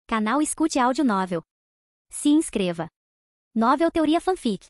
Canal Escute Áudio Novel. Se inscreva. Novel Teoria Fanfic.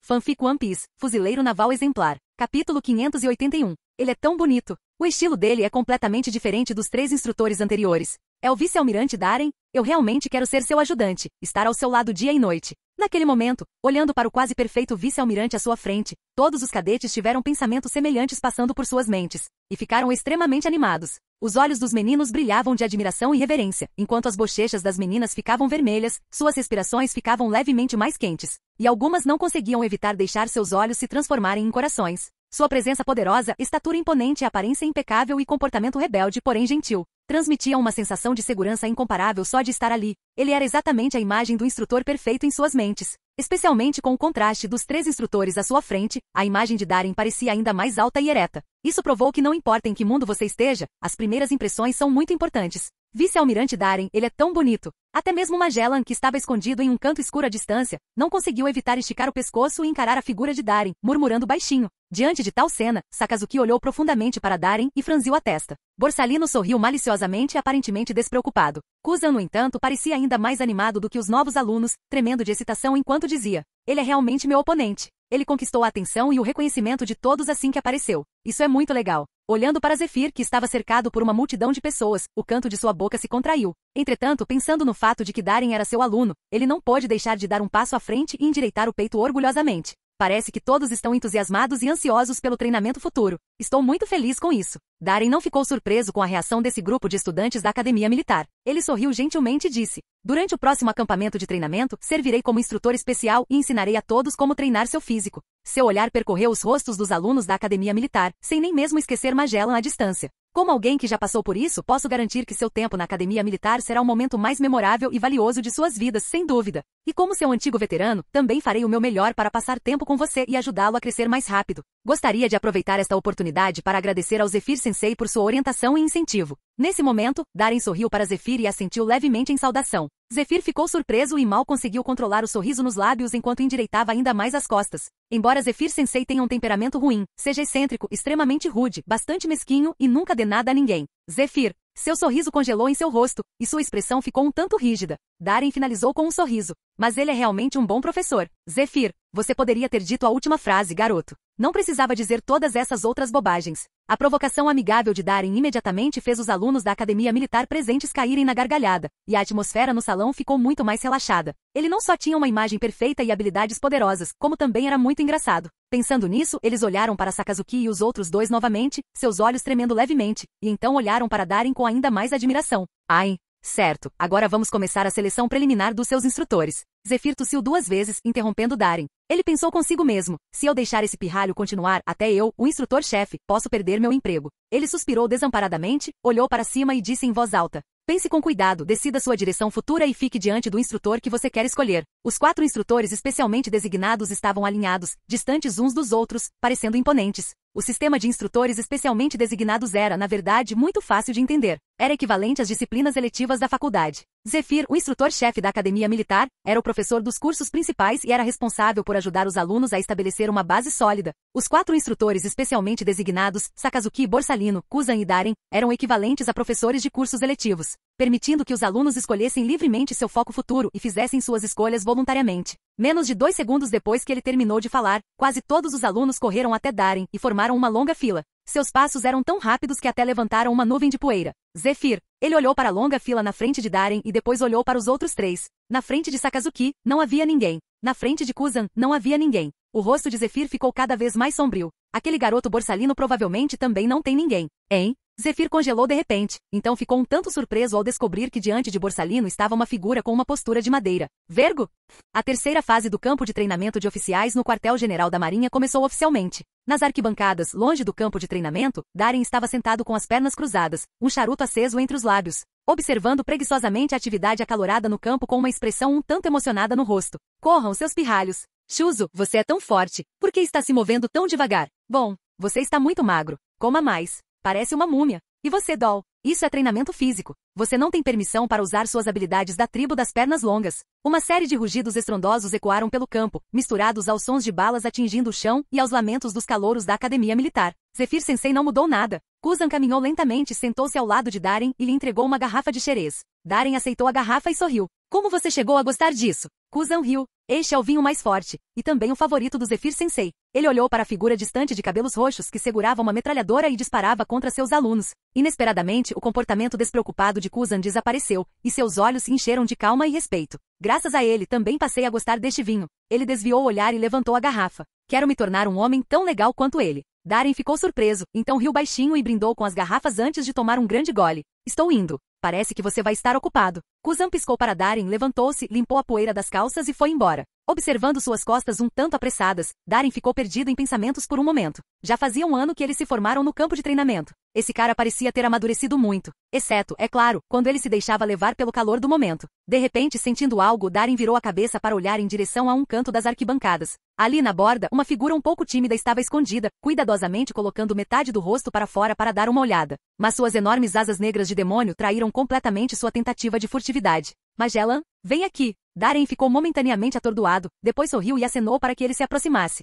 Fanfic One Piece, Fuzileiro Naval Exemplar. Capítulo 581. Ele é tão bonito. O estilo dele é completamente diferente dos 3 instrutores anteriores. É o vice-almirante Darren? Eu realmente quero ser seu ajudante, estar ao seu lado dia e noite. Naquele momento, olhando para o quase perfeito vice-almirante à sua frente, todos os cadetes tiveram pensamentos semelhantes passando por suas mentes, e ficaram extremamente animados. Os olhos dos meninos brilhavam de admiração e reverência, enquanto as bochechas das meninas ficavam vermelhas, suas respirações ficavam levemente mais quentes, e algumas não conseguiam evitar deixar seus olhos se transformarem em corações. Sua presença poderosa, estatura imponente, aparência impecável e comportamento rebelde, porém gentil, transmitiam uma sensação de segurança incomparável só de estar ali. Ele era exatamente a imagem do instrutor perfeito em suas mentes. Especialmente com o contraste dos 3 instrutores à sua frente, a imagem de Darren parecia ainda mais alta e ereta. Isso provou que não importa em que mundo você esteja, as primeiras impressões são muito importantes. Vice-almirante Darren, ele é tão bonito. Até mesmo Magellan, que estava escondido em um canto escuro à distância, não conseguiu evitar esticar o pescoço e encarar a figura de Darren, murmurando baixinho. Diante de tal cena, Sakazuki olhou profundamente para Darren e franziu a testa. Borsalino sorriu maliciosamente e aparentemente despreocupado. Kuzan, no entanto, parecia ainda mais animado do que os novos alunos, tremendo de excitação enquanto dizia: "Ele é realmente meu oponente." Ele conquistou a atenção e o reconhecimento de todos assim que apareceu. Isso é muito legal. Olhando para Zephyr, que estava cercado por uma multidão de pessoas, o canto de sua boca se contraiu. Entretanto, pensando no fato de que Darren era seu aluno, ele não pôde deixar de dar um passo à frente e endireitar o peito orgulhosamente. Parece que todos estão entusiasmados e ansiosos pelo treinamento futuro. Estou muito feliz com isso. Darren não ficou surpreso com a reação desse grupo de estudantes da Academia Militar. Ele sorriu gentilmente e disse: "Durante o próximo acampamento de treinamento, servirei como instrutor especial e ensinarei a todos como treinar seu físico." Seu olhar percorreu os rostos dos alunos da Academia Militar, sem nem mesmo esquecer Magellan à distância. Como alguém que já passou por isso, posso garantir que seu tempo na Academia Militar será o momento mais memorável e valioso de suas vidas, sem dúvida. E como seu antigo veterano, também farei o meu melhor para passar tempo com você e ajudá-lo a crescer mais rápido. Gostaria de aproveitar esta oportunidade para agradecer ao Zephyr Sensei por sua orientação e incentivo." Nesse momento, Darren sorriu para Zephyr e assentiu levemente em saudação. Zephyr ficou surpreso e mal conseguiu controlar o sorriso nos lábios enquanto endireitava ainda mais as costas. Embora Zephyr Sensei tenha um temperamento ruim, seja excêntrico, extremamente rude, bastante mesquinho e nunca dê nada a ninguém. Zephyr. Seu sorriso congelou em seu rosto, e sua expressão ficou um tanto rígida. Darren finalizou com um sorriso. "Mas ele é realmente um bom professor." "Zephyr, você poderia ter dito a última frase, garoto. Não precisava dizer todas essas outras bobagens." A provocação amigável de Darren imediatamente fez os alunos da Academia Militar presentes caírem na gargalhada, e a atmosfera no salão ficou muito mais relaxada. Ele não só tinha uma imagem perfeita e habilidades poderosas, como também era muito engraçado. Pensando nisso, eles olharam para Sakazuki e os outros dois novamente, seus olhos tremendo levemente, e então olharam para Darren com ainda mais admiração. "Ai, certo, agora vamos começar a seleção preliminar dos seus instrutores." Zephyr tossiu 2 vezes, interrompendo Darren. Ele pensou consigo mesmo: "Se eu deixar esse pirralho continuar, até eu, o instrutor-chefe, posso perder meu emprego." Ele suspirou desamparadamente, olhou para cima e disse em voz alta: "Pense com cuidado, decida sua direção futura e fique diante do instrutor que você quer escolher." Os 4 instrutores especialmente designados estavam alinhados, distantes uns dos outros, parecendo imponentes. O sistema de instrutores especialmente designados era, na verdade, muito fácil de entender. Era equivalente às disciplinas eletivas da faculdade. Zephyr, o instrutor-chefe da Academia Militar, era o professor dos cursos principais e era responsável por ajudar os alunos a estabelecer uma base sólida. Os 4 instrutores especialmente designados, Sakazuki, Borsalino, Kuzan e Darren, eram equivalentes a professores de cursos eletivos, permitindo que os alunos escolhessem livremente seu foco futuro e fizessem suas escolhas voluntariamente. Menos de 2 segundos depois que ele terminou de falar, quase todos os alunos correram até Darren e formaram uma longa fila. Seus passos eram tão rápidos que até levantaram uma nuvem de poeira. Zephyr. Ele olhou para a longa fila na frente de Darren e depois olhou para os outros 3. Na frente de Sakazuki, não havia ninguém. Na frente de Kuzan, não havia ninguém. O rosto de Zephyr ficou cada vez mais sombrio. Aquele garoto Borsalino provavelmente também não tem ninguém. Hein? Zephyr congelou de repente, então ficou um tanto surpreso ao descobrir que diante de Borsalino estava uma figura com uma postura de madeira. Vergo? A terceira fase do campo de treinamento de oficiais no quartel-general da Marinha começou oficialmente. Nas arquibancadas, longe do campo de treinamento, Darren estava sentado com as pernas cruzadas, um charuto aceso entre os lábios, observando preguiçosamente a atividade acalorada no campo com uma expressão um tanto emocionada no rosto. "Corram, seus pirralhos. Shuzo, você é tão forte. Por que está se movendo tão devagar? Bom, você está muito magro. Coma mais. Parece uma múmia. E você, Doll? Isso é treinamento físico. Você não tem permissão para usar suas habilidades da tribo das pernas longas." Uma série de rugidos estrondosos ecoaram pelo campo, misturados aos sons de balas atingindo o chão e aos lamentos dos calouros da Academia Militar. Zephyr Sensei não mudou nada. Kuzan caminhou lentamente e sentou-se ao lado de Darren e lhe entregou uma garrafa de xerez. Darren aceitou a garrafa e sorriu. Como você chegou a gostar disso? Kuzan riu. Este é o vinho mais forte, e também o favorito do Zephyr-sensei. Ele olhou para a figura distante de cabelos roxos que segurava uma metralhadora e disparava contra seus alunos. Inesperadamente, o comportamento despreocupado de Kuzan desapareceu, e seus olhos se encheram de calma e respeito. Graças a ele, também passei a gostar deste vinho. Ele desviou o olhar e levantou a garrafa. Quero me tornar um homem tão legal quanto ele. Darren ficou surpreso, então riu baixinho e brindou com as garrafas antes de tomar um grande gole. Estou indo. Parece que você vai estar ocupado. Kuzan piscou para Darren, levantou-se, limpou a poeira das calças e foi embora. Observando suas costas um tanto apressadas, Darren ficou perdido em pensamentos por um momento. Já fazia um ano que eles se formaram no campo de treinamento. Esse cara parecia ter amadurecido muito. Exceto, é claro, quando ele se deixava levar pelo calor do momento. De repente, sentindo algo, Darren virou a cabeça para olhar em direção a um canto das arquibancadas. Ali na borda, uma figura um pouco tímida estava escondida, cuidadosamente colocando metade do rosto para fora para dar uma olhada. Mas suas enormes asas negras de demônio traíram completamente sua tentativa de furtividade. Magellan, vem aqui. Darren ficou momentaneamente atordoado, depois sorriu e acenou para que ele se aproximasse.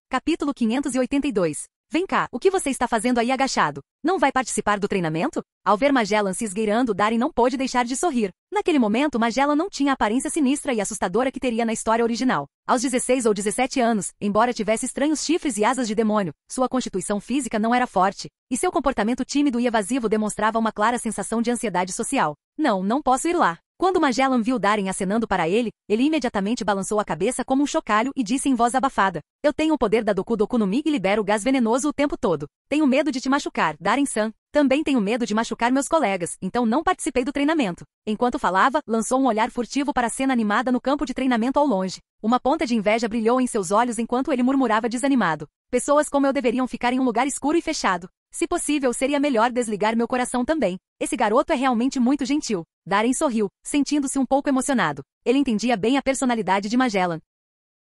Capítulo 582. Vem cá, o que você está fazendo aí agachado? Não vai participar do treinamento? Ao ver Magellan se esgueirando, Darren não pôde deixar de sorrir. Naquele momento, Magellan não tinha a aparência sinistra e assustadora que teria na história original. Aos 16 ou 17 anos, embora tivesse estranhos chifres e asas de demônio, sua constituição física não era forte, e seu comportamento tímido e evasivo demonstrava uma clara sensação de ansiedade social. Não posso ir lá. Quando Magellan viu Darren acenando para ele, ele imediatamente balançou a cabeça como um chocalho e disse em voz abafada. Eu tenho o poder da Doku Doku no Mi e libero gás venenoso o tempo todo. Tenho medo de te machucar, Darren-san. Também tenho medo de machucar meus colegas, então não participei do treinamento. Enquanto falava, lançou um olhar furtivo para a cena animada no campo de treinamento ao longe. Uma ponta de inveja brilhou em seus olhos enquanto ele murmurava desanimado. Pessoas como eu deveriam ficar em um lugar escuro e fechado. Se possível, seria melhor desligar meu coração também. Esse garoto é realmente muito gentil. Darren sorriu, sentindo-se um pouco emocionado. Ele entendia bem a personalidade de Magellan.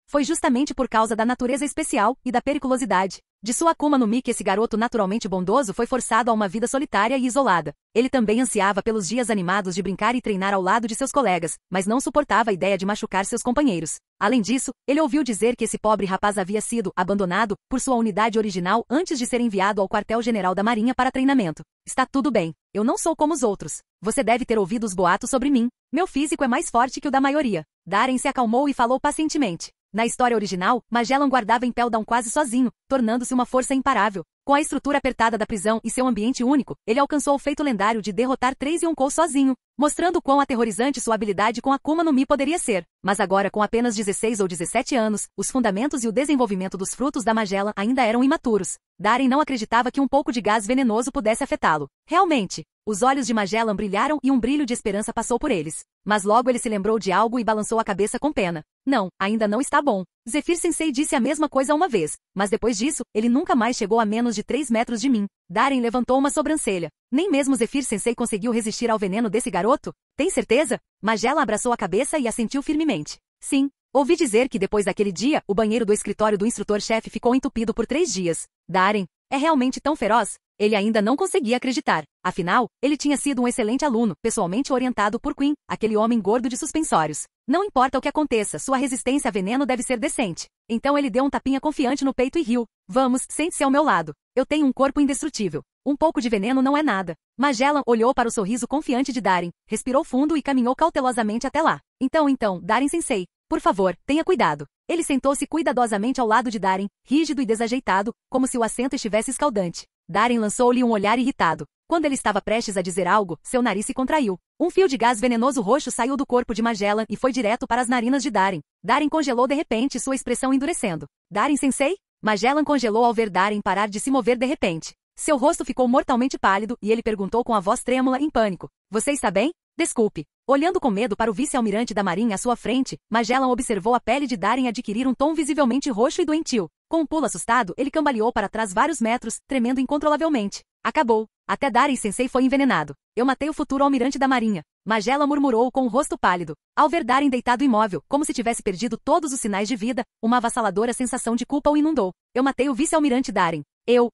Foi justamente por causa da natureza especial e da periculosidade de sua Akuma no Mi que esse garoto naturalmente bondoso foi forçado a uma vida solitária e isolada. Ele também ansiava pelos dias animados de brincar e treinar ao lado de seus colegas, mas não suportava a ideia de machucar seus companheiros. Além disso, ele ouviu dizer que esse pobre rapaz havia sido abandonado por sua unidade original antes de ser enviado ao quartel-general da Marinha para treinamento. Está tudo bem. Eu não sou como os outros. Você deve ter ouvido os boatos sobre mim. Meu físico é mais forte que o da maioria. Darren se acalmou e falou pacientemente. Na história original, Magellan guardava em Peldown quase sozinho, tornando-se uma força imparável. Com a estrutura apertada da prisão e seu ambiente único, ele alcançou o feito lendário de derrotar 3 Yonkou sozinho, mostrando quão aterrorizante sua habilidade com Akuma no Mi poderia ser. Mas agora, com apenas 16 ou 17 anos, os fundamentos e o desenvolvimento dos frutos da Magellan ainda eram imaturos. Darren não acreditava que um pouco de gás venenoso pudesse afetá-lo. Realmente, os olhos de Magellan brilharam e um brilho de esperança passou por eles. Mas logo ele se lembrou de algo e balançou a cabeça com pena. Não, ainda não está bom. Zephyr-sensei disse a mesma coisa uma vez, mas depois disso, ele nunca mais chegou a menos de 3 metros de mim. Darren levantou uma sobrancelha. Nem mesmo Zephyr-sensei conseguiu resistir ao veneno desse garoto? Tem certeza? Magellan abraçou a cabeça e assentiu firmemente. Sim. Ouvi dizer que depois daquele dia, o banheiro do escritório do instrutor-chefe ficou entupido por 3 dias. Darren, é realmente tão feroz? Ele ainda não conseguia acreditar. Afinal, ele tinha sido um excelente aluno, pessoalmente orientado por Quinn, aquele homem gordo de suspensórios. Não importa o que aconteça, sua resistência a veneno deve ser decente. Então ele deu um tapinha confiante no peito e riu. Vamos, sente-se ao meu lado. Eu tenho um corpo indestrutível. Um pouco de veneno não é nada. Magellan olhou para o sorriso confiante de Darren, respirou fundo e caminhou cautelosamente até lá. Então, Darren-sensei, por favor, tenha cuidado. Ele sentou-se cuidadosamente ao lado de Darren, rígido e desajeitado, como se o assento estivesse escaldante. Darren lançou-lhe um olhar irritado. Quando ele estava prestes a dizer algo, seu nariz se contraiu. Um fio de gás venenoso roxo saiu do corpo de Magellan e foi direto para as narinas de Darren. Darren congelou de repente, sua expressão endurecendo. Darren-sensei? Magellan congelou ao ver Darren parar de se mover de repente. Seu rosto ficou mortalmente pálido e ele perguntou com a voz trêmula em pânico. Você está bem? Desculpe. Olhando com medo para o vice-almirante da Marinha à sua frente, Magellan observou a pele de Darren adquirir um tom visivelmente roxo e doentio. Com um pulo assustado, ele cambaleou para trás vários metros, tremendo incontrolavelmente. Acabou. Até Darren-sensei foi envenenado. Eu matei o futuro almirante da Marinha. Magellan murmurou com o rosto pálido. Ao ver Darren deitado imóvel, como se tivesse perdido todos os sinais de vida, uma avassaladora sensação de culpa o inundou. Eu matei o vice-almirante Darren. Eu.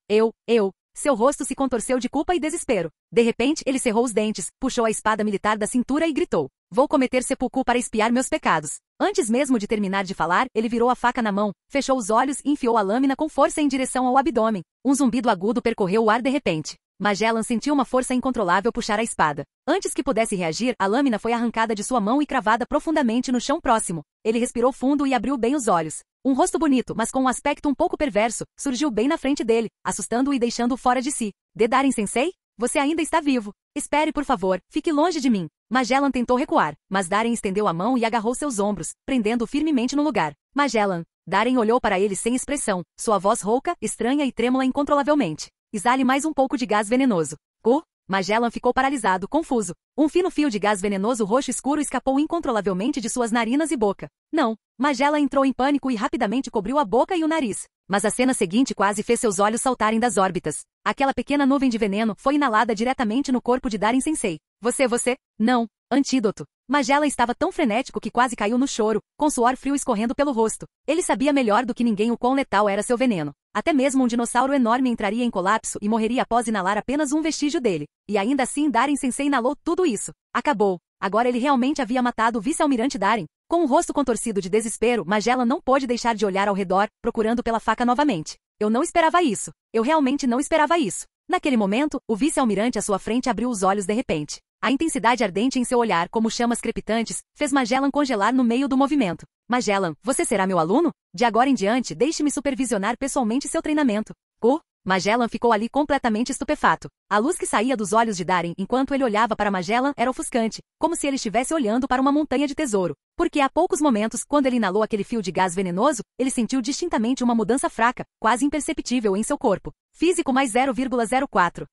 Seu rosto se contorceu de culpa e desespero. De repente, ele cerrou os dentes, puxou a espada militar da cintura e gritou. Vou cometer seppuku para expiar meus pecados. Antes mesmo de terminar de falar, ele virou a faca na mão, fechou os olhos e enfiou a lâmina com força em direção ao abdômen. Um zumbido agudo percorreu o ar de repente. Magellan sentiu uma força incontrolável puxar a espada. Antes que pudesse reagir, a lâmina foi arrancada de sua mão e cravada profundamente no chão próximo. Ele respirou fundo e abriu bem os olhos. Um rosto bonito, mas com um aspecto um pouco perverso, surgiu bem na frente dele, assustando-o e deixando-o fora de si. Darien-sensei? Você ainda está vivo. Espere, por favor, fique longe de mim. Magellan tentou recuar, mas Darien estendeu a mão e agarrou seus ombros, prendendo-o firmemente no lugar. Magellan. Darien olhou para ele sem expressão, sua voz rouca, estranha e trêmula incontrolavelmente. Exale mais um pouco de gás venenoso. Magellan ficou paralisado, confuso. Um fino fio de gás venenoso roxo escuro escapou incontrolavelmente de suas narinas e boca. Não. Magellan entrou em pânico e rapidamente cobriu a boca e o nariz. Mas a cena seguinte quase fez seus olhos saltarem das órbitas. Aquela pequena nuvem de veneno foi inalada diretamente no corpo de Darien-sensei. Você? Não. Antídoto. Magellan estava tão frenético que quase caiu no choro, com suor frio escorrendo pelo rosto. Ele sabia melhor do que ninguém o quão letal era seu veneno. Até mesmo um dinossauro enorme entraria em colapso e morreria após inalar apenas um vestígio dele. E ainda assim Darien-sensei inalou tudo isso. Acabou. Agora ele realmente havia matado o vice-almirante Darien. Com o rosto contorcido de desespero, Magellan não pôde deixar de olhar ao redor, procurando pela faca novamente. Eu não esperava isso. Eu realmente não esperava isso. Naquele momento, o vice-almirante à sua frente abriu os olhos de repente. A intensidade ardente em seu olhar, como chamas crepitantes, fez Magellan congelar no meio do movimento. Magellan, você será meu aluno? De agora em diante, deixe-me supervisionar pessoalmente seu treinamento. Magellan ficou ali completamente estupefato. A luz que saía dos olhos de Darien enquanto ele olhava para Magellan era ofuscante, como se ele estivesse olhando para uma montanha de tesouro. Porque há poucos momentos, quando ele inalou aquele fio de gás venenoso, ele sentiu distintamente uma mudança fraca, quase imperceptível em seu corpo. Físico mais 0,04.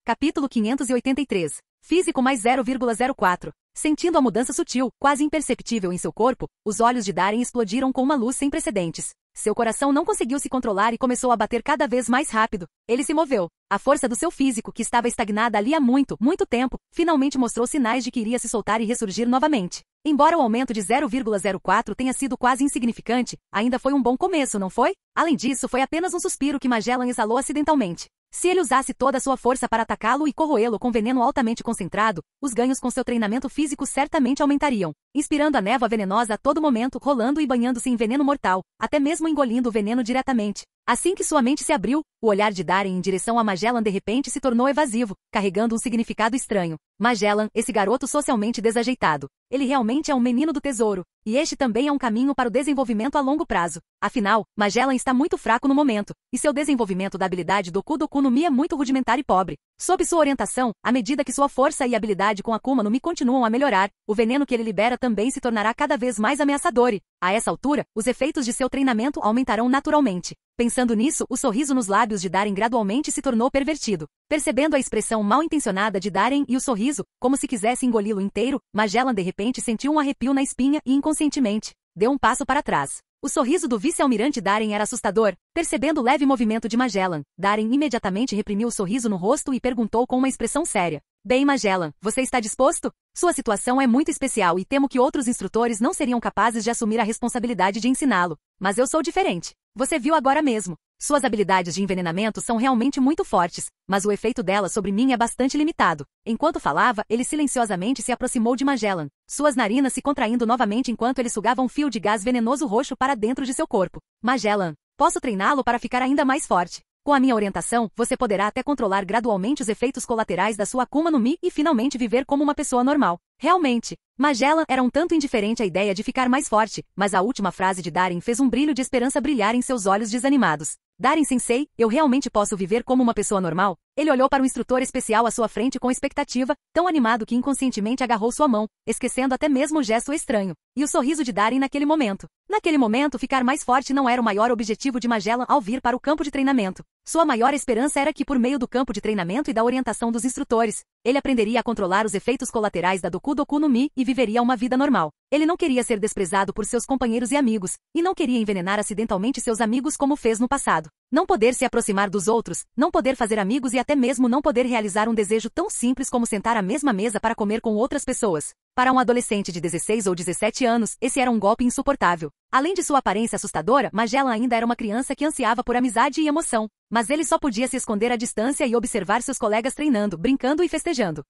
Capítulo 583. Físico mais 0,04. Sentindo a mudança sutil, quase imperceptível em seu corpo, os olhos de Darien explodiram com uma luz sem precedentes. Seu coração não conseguiu se controlar e começou a bater cada vez mais rápido. Ele se moveu. A força do seu físico, que estava estagnada ali há muito tempo, finalmente mostrou sinais de que iria se soltar e ressurgir novamente. Embora o aumento de 0,04 tenha sido quase insignificante, ainda foi um bom começo, não foi? Além disso, foi apenas um suspiro que Magellan exalou acidentalmente. Se ele usasse toda a sua força para atacá-lo e corroê-lo com veneno altamente concentrado, os ganhos com seu treinamento físico certamente aumentariam. Inspirando a névoa venenosa a todo momento, rolando e banhando-se em veneno mortal, até mesmo engolindo o veneno diretamente. Assim que sua mente se abriu, o olhar de Darien em direção a Magellan de repente se tornou evasivo, carregando um significado estranho. Magellan, esse garoto socialmente desajeitado. Ele realmente é um menino do tesouro, e este também é um caminho para o desenvolvimento a longo prazo. Afinal, Magellan está muito fraco no momento, e seu desenvolvimento da habilidade Doku no Mi é muito rudimentar e pobre. Sob sua orientação, à medida que sua força e habilidade com Akuma no Mi continuam a melhorar, o veneno que ele libera também se tornará cada vez mais ameaçador e, a essa altura, os efeitos de seu treinamento aumentarão naturalmente. Pensando nisso, o sorriso nos lábios de Darien gradualmente se tornou pervertido. Percebendo a expressão mal-intencionada de Darien e o sorriso, como se quisesse engoli-lo inteiro, Magellan de repente sentiu um arrepio na espinha e inconscientemente deu um passo para trás. O sorriso do vice-almirante Darien era assustador. Percebendo o leve movimento de Magellan, Darien imediatamente reprimiu o sorriso no rosto e perguntou com uma expressão séria. Bem, Magellan, você está disposto? Sua situação é muito especial e temo que outros instrutores não seriam capazes de assumir a responsabilidade de ensiná-lo. Mas eu sou diferente. Você viu agora mesmo. Suas habilidades de envenenamento são realmente muito fortes, mas o efeito delas sobre mim é bastante limitado. Enquanto falava, ele silenciosamente se aproximou de Magellan, suas narinas se contraindo novamente enquanto ele sugava um fio de gás venenoso roxo para dentro de seu corpo. Magellan, posso treiná-lo para ficar ainda mais forte. Com a minha orientação, você poderá até controlar gradualmente os efeitos colaterais da sua Akuma no Mi e finalmente viver como uma pessoa normal. Realmente, Magellan era um tanto indiferente à ideia de ficar mais forte, mas a última frase de Darien fez um brilho de esperança brilhar em seus olhos desanimados. Darien-sensei, eu realmente posso viver como uma pessoa normal? Ele olhou para o instrutor especial à sua frente com expectativa, tão animado que inconscientemente agarrou sua mão, esquecendo até mesmo o gesto estranho. E o sorriso de Darien naquele momento. Naquele momento, ficar mais forte não era o maior objetivo de Magellan ao vir para o campo de treinamento. Sua maior esperança era que, por meio do campo de treinamento e da orientação dos instrutores, ele aprenderia a controlar os efeitos colaterais da Doku no Mi e viveria uma vida normal. Ele não queria ser desprezado por seus companheiros e amigos, e não queria envenenar acidentalmente seus amigos como fez no passado. Não poder se aproximar dos outros, não poder fazer amigos e até mesmo não poder realizar um desejo tão simples como sentar à mesma mesa para comer com outras pessoas. Para um adolescente de 16 ou 17 anos, esse era um golpe insuportável. Além de sua aparência assustadora, Magellan ainda era uma criança que ansiava por amizade e emoção. Mas ele só podia se esconder à distância e observar seus colegas treinando, brincando e festejando.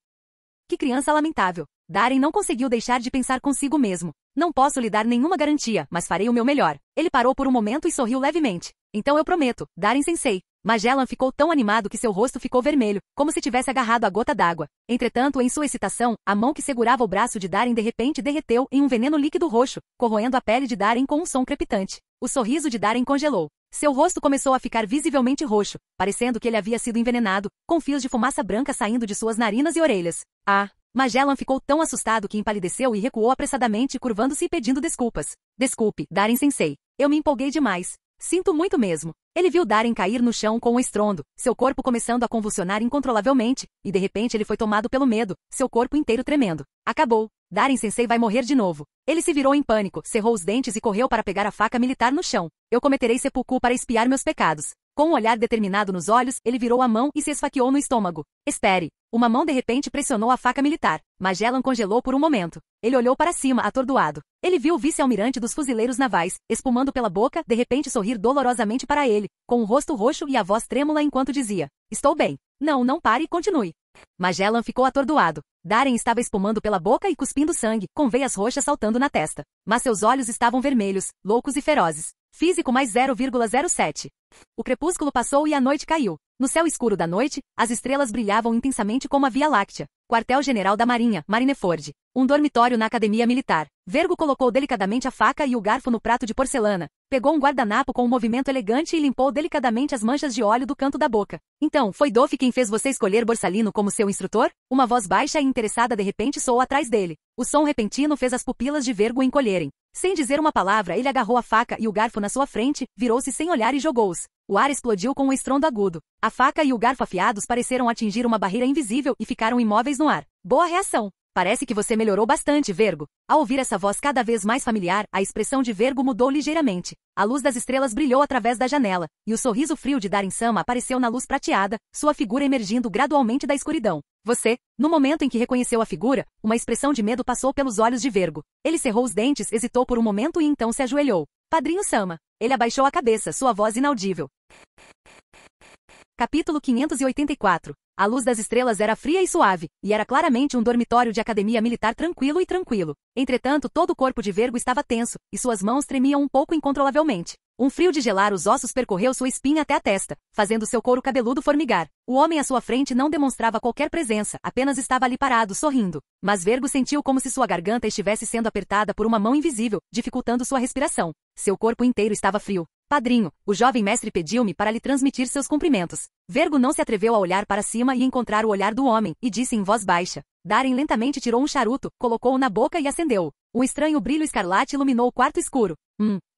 Que criança lamentável. Darien não conseguiu deixar de pensar consigo mesmo. Não posso lhe dar nenhuma garantia, mas farei o meu melhor. Ele parou por um momento e sorriu levemente. Então eu prometo, Darien-sensei. Magellan ficou tão animado que seu rosto ficou vermelho, como se tivesse agarrado a gota d'água. Entretanto, em sua excitação, a mão que segurava o braço de Darren de repente derreteu em um veneno líquido roxo, corroendo a pele de Darren com um som crepitante. O sorriso de Darren congelou. Seu rosto começou a ficar visivelmente roxo, parecendo que ele havia sido envenenado, com fios de fumaça branca saindo de suas narinas e orelhas. Ah! Magellan ficou tão assustado que empalideceu e recuou apressadamente, curvando-se e pedindo desculpas. Desculpe, Darren-sensei. Eu me empolguei demais. Sinto muito mesmo. Ele viu Darren cair no chão com um estrondo, seu corpo começando a convulsionar incontrolavelmente, e de repente ele foi tomado pelo medo, seu corpo inteiro tremendo. Acabou. Darren-sensei vai morrer de novo. Ele se virou em pânico, cerrou os dentes e correu para pegar a faca militar no chão. Eu cometerei seppuku para expiar meus pecados. Com um olhar determinado nos olhos, ele virou a mão e se esfaqueou no estômago. Espere. Uma mão de repente pressionou a faca militar. Magellan congelou por um momento. Ele olhou para cima, atordoado. Ele viu o vice-almirante dos fuzileiros navais, espumando pela boca, de repente sorrir dolorosamente para ele, com o rosto roxo e a voz trêmula enquanto dizia: Estou bem. Não pare, continue. Magellan ficou atordoado. Darren estava espumando pela boca e cuspindo sangue, com veias roxas saltando na testa. Mas seus olhos estavam vermelhos, loucos e ferozes. Físico mais 0,07. O crepúsculo passou e a noite caiu. No céu escuro da noite, as estrelas brilhavam intensamente como a Via Láctea. Quartel-General da Marinha, Marineford. Um dormitório na Academia Militar. Vergo colocou delicadamente a faca e o garfo no prato de porcelana. Pegou um guardanapo com um movimento elegante e limpou delicadamente as manchas de óleo do canto da boca. Então, foi Doff quem fez você escolher Borsalino como seu instrutor? Uma voz baixa e interessada de repente soou atrás dele. O som repentino fez as pupilas de Vergo encolherem. Sem dizer uma palavra, ele agarrou a faca e o garfo na sua frente, virou-se sem olhar e jogou-os. O ar explodiu com um estrondo agudo. A faca e o garfo afiados pareceram atingir uma barreira invisível e ficaram imóveis no ar. Boa reação. Parece que você melhorou bastante, Vergo. Ao ouvir essa voz cada vez mais familiar, a expressão de Vergo mudou ligeiramente. A luz das estrelas brilhou através da janela, e o sorriso frio de Darren-sama apareceu na luz prateada, sua figura emergindo gradualmente da escuridão. Você, no momento em que reconheceu a figura, uma expressão de medo passou pelos olhos de Vergo. Ele cerrou os dentes, hesitou por um momento e então se ajoelhou. Padrinho Sama. Ele abaixou a cabeça, sua voz inaudível. Capítulo 584. A luz das estrelas era fria e suave, e era claramente um dormitório de academia militar tranquilo. Entretanto, todo o corpo de Vergo estava tenso, e suas mãos tremiam um pouco incontrolavelmente. Um frio de gelar os ossos percorreu sua espinha até a testa, fazendo seu couro cabeludo formigar. O homem à sua frente não demonstrava qualquer presença, apenas estava ali parado, sorrindo. Mas Vergo sentiu como se sua garganta estivesse sendo apertada por uma mão invisível, dificultando sua respiração. Seu corpo inteiro estava frio. Padrinho, o jovem mestre pediu-me para lhe transmitir seus cumprimentos. Vergo não se atreveu a olhar para cima e encontrar o olhar do homem, e disse em voz baixa. Darren lentamente tirou um charuto, colocou-o na boca e acendeu-o. Um estranho brilho escarlate iluminou o quarto escuro.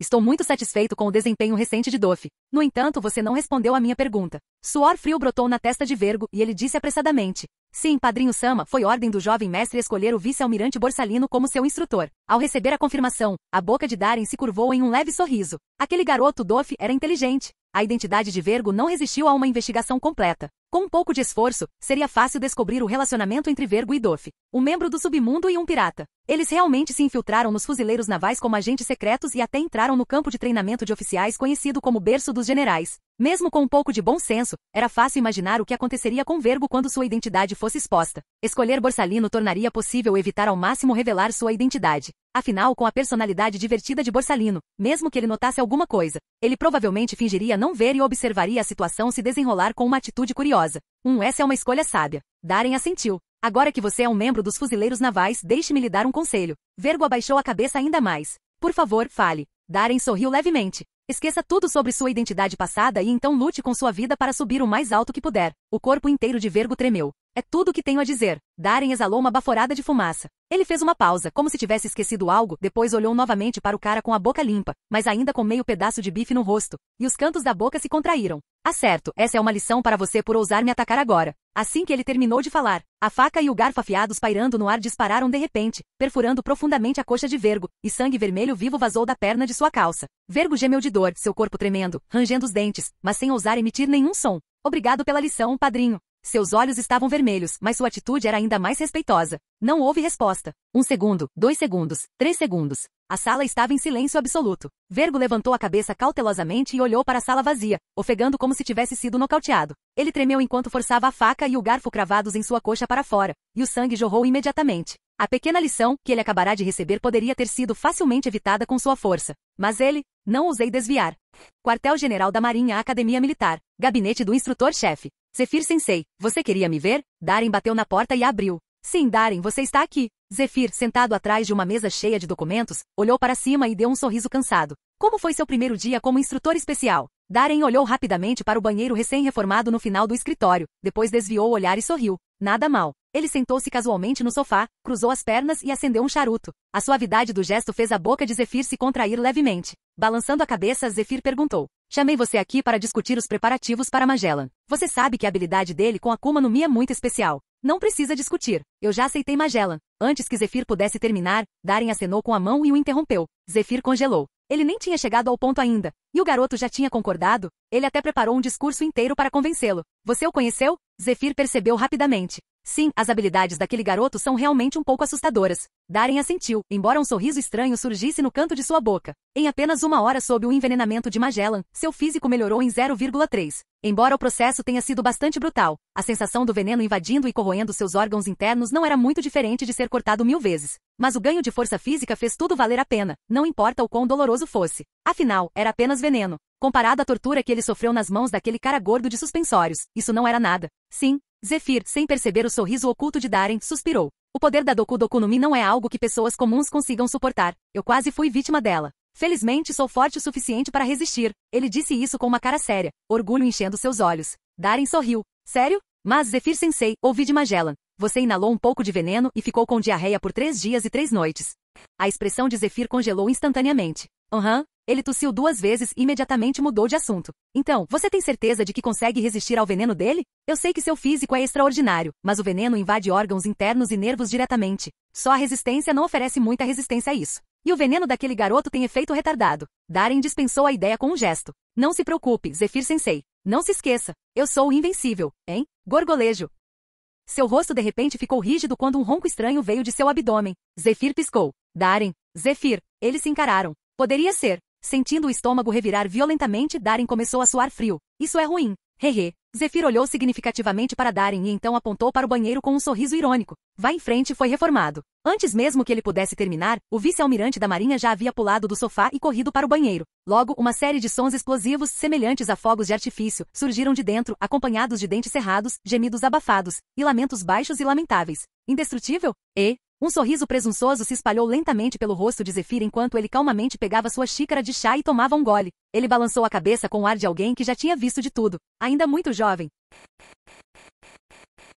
Estou muito satisfeito com o desempenho recente de Doff. No entanto, você não respondeu à minha pergunta. Suor frio brotou na testa de Vergo e ele disse apressadamente. Sim, Padrinho Sama, foi ordem do jovem mestre escolher o vice-almirante Borsalino como seu instrutor. Ao receber a confirmação, a boca de Darren se curvou em um leve sorriso. Aquele garoto Doff era inteligente. A identidade de Vergo não resistiu a uma investigação completa. Com um pouco de esforço, seria fácil descobrir o relacionamento entre Vergo e Doff. Um membro do submundo e um pirata. Eles realmente se infiltraram nos fuzileiros navais como agentes secretos e até entraram no campo de treinamento de oficiais conhecido como berço dos generais. Mesmo com um pouco de bom senso, era fácil imaginar o que aconteceria com Vergo quando sua identidade fosse exposta. Escolher Borsalino tornaria possível evitar ao máximo revelar sua identidade. Afinal, com a personalidade divertida de Borsalino, mesmo que ele notasse alguma coisa, ele provavelmente fingiria não ver e observaria a situação se desenrolar com uma atitude curiosa. Essa é uma escolha sábia. Darren assentiu. Agora que você é um membro dos fuzileiros navais, deixe-me lhe dar um conselho. Vergo abaixou a cabeça ainda mais. Por favor, fale. Darren sorriu levemente. Esqueça tudo sobre sua identidade passada e então lute com sua vida para subir o mais alto que puder. O corpo inteiro de Vergo tremeu. É tudo o que tenho a dizer. Darren exalou uma baforada de fumaça. Ele fez uma pausa, como se tivesse esquecido algo, depois olhou novamente para o cara com a boca limpa, mas ainda com meio pedaço de bife no rosto, e os cantos da boca se contraíram. Ah, certo, essa é uma lição para você por ousar me atacar agora. Assim que ele terminou de falar, a faca e o garfo afiados pairando no ar dispararam de repente, perfurando profundamente a coxa de Vergo, e sangue vermelho vivo vazou da perna de sua calça. Vergo gemeu de dor, seu corpo tremendo, rangendo os dentes, mas sem ousar emitir nenhum som. Obrigado pela lição, padrinho. Seus olhos estavam vermelhos, mas sua atitude era ainda mais respeitosa. Não houve resposta. 1 segundo, 2 segundos, 3 segundos. A sala estava em silêncio absoluto. Vergo levantou a cabeça cautelosamente e olhou para a sala vazia, ofegando como se tivesse sido nocauteado. Ele tremeu enquanto forçava a faca e o garfo cravados em sua coxa para fora, e o sangue jorrou imediatamente. A pequena lição que ele acabará de receber poderia ter sido facilmente evitada com sua força. Mas ele, não ousei desviar. Quartel-General da Marinha Academia Militar. Gabinete do instrutor-chefe. Zephyr Sensei, você queria me ver? Darren bateu na porta e abriu. Sim, Darren, você está aqui. Zephyr, sentado atrás de uma mesa cheia de documentos, olhou para cima e deu um sorriso cansado. Como foi seu primeiro dia como instrutor especial? Darren olhou rapidamente para o banheiro recém-reformado no final do escritório, depois desviou o olhar e sorriu. Nada mal. Ele sentou-se casualmente no sofá, cruzou as pernas e acendeu um charuto. A suavidade do gesto fez a boca de Zephyr se contrair levemente. Balançando a cabeça, Zephyr perguntou. Chamei você aqui para discutir os preparativos para Magellan. Você sabe que a habilidade dele com Akuma no Mi é muito especial. Não precisa discutir. Eu já aceitei Magellan. Antes que Zephyr pudesse terminar, Darren acenou com a mão e o interrompeu. Zephyr congelou. Ele nem tinha chegado ao ponto ainda. E o garoto já tinha concordado? Ele até preparou um discurso inteiro para convencê-lo. Você o conheceu? Zephyr percebeu rapidamente. Sim, as habilidades daquele garoto são realmente um pouco assustadoras. Darren assentiu, embora um sorriso estranho surgisse no canto de sua boca. Em apenas 1 hora sob o envenenamento de Magellan, seu físico melhorou em 0,3. Embora o processo tenha sido bastante brutal, a sensação do veneno invadindo e corroendo seus órgãos internos não era muito diferente de ser cortado 1000 vezes. Mas o ganho de força física fez tudo valer a pena, não importa o quão doloroso fosse. Afinal, era apenas veneno. Comparado à tortura que ele sofreu nas mãos daquele cara gordo de suspensórios, isso não era nada. Sim, Zephyr, sem perceber o sorriso oculto de Darren, suspirou. O poder da Doku Doku no Mi não é algo que pessoas comuns consigam suportar. Eu quase fui vítima dela. Felizmente sou forte o suficiente para resistir. Ele disse isso com uma cara séria, orgulho enchendo seus olhos. Darren sorriu. Sério? Mas Zephyr Sensei, ouvi de Magellan. Você inalou um pouco de veneno e ficou com diarreia por 3 dias e 3 noites. A expressão de Zephyr congelou instantaneamente. Ele tossiu 2 vezes e imediatamente mudou de assunto. Então, você tem certeza de que consegue resistir ao veneno dele? Eu sei que seu físico é extraordinário, mas o veneno invade órgãos internos e nervos diretamente. Só a resistência não oferece muita resistência a isso. E o veneno daquele garoto tem efeito retardado. Darren dispensou a ideia com um gesto. Não se preocupe, Zephyr Sensei. Não se esqueça. Eu sou o invencível, hein? Gorgolejo. Seu rosto de repente ficou rígido quando um ronco estranho veio de seu abdômen. Zephyr piscou. Darren, Zephyr. Eles se encararam. Poderia ser. Sentindo o estômago revirar violentamente, Darren começou a suar frio. Isso é ruim. Hehe. Zephyr olhou significativamente para Darren e então apontou para o banheiro com um sorriso irônico. Vá em frente, foi reformado. Antes mesmo que ele pudesse terminar, o vice-almirante da Marinha já havia pulado do sofá e corrido para o banheiro. Logo, uma série de sons explosivos, semelhantes a fogos de artifício, surgiram de dentro, acompanhados de dentes cerrados, gemidos abafados, e lamentos baixos e lamentáveis. Indestrutível? Um sorriso presunçoso se espalhou lentamente pelo rosto de Zephyr enquanto ele calmamente pegava sua xícara de chá e tomava um gole. Ele balançou a cabeça com o ar de alguém que já tinha visto de tudo. Ainda muito jovem.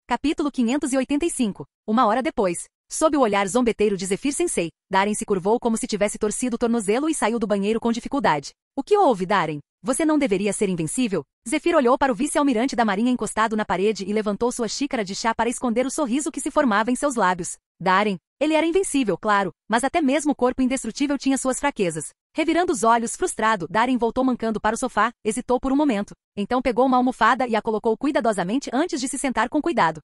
Capítulo 585. 1 hora depois. Sob o olhar zombeteiro de Zephyr Sensei, Darren se curvou como se tivesse torcido o tornozelo e saiu do banheiro com dificuldade. O que houve, Darren? Você não deveria ser invencível? Zephyr olhou para o vice-almirante da Marinha encostado na parede e levantou sua xícara de chá para esconder o sorriso que se formava em seus lábios. Darren, ele era invencível, claro, mas até mesmo o corpo indestrutível tinha suas fraquezas. Revirando os olhos, frustrado, Darren voltou mancando para o sofá, hesitou por um momento. Então pegou uma almofada e a colocou cuidadosamente antes de se sentar com cuidado.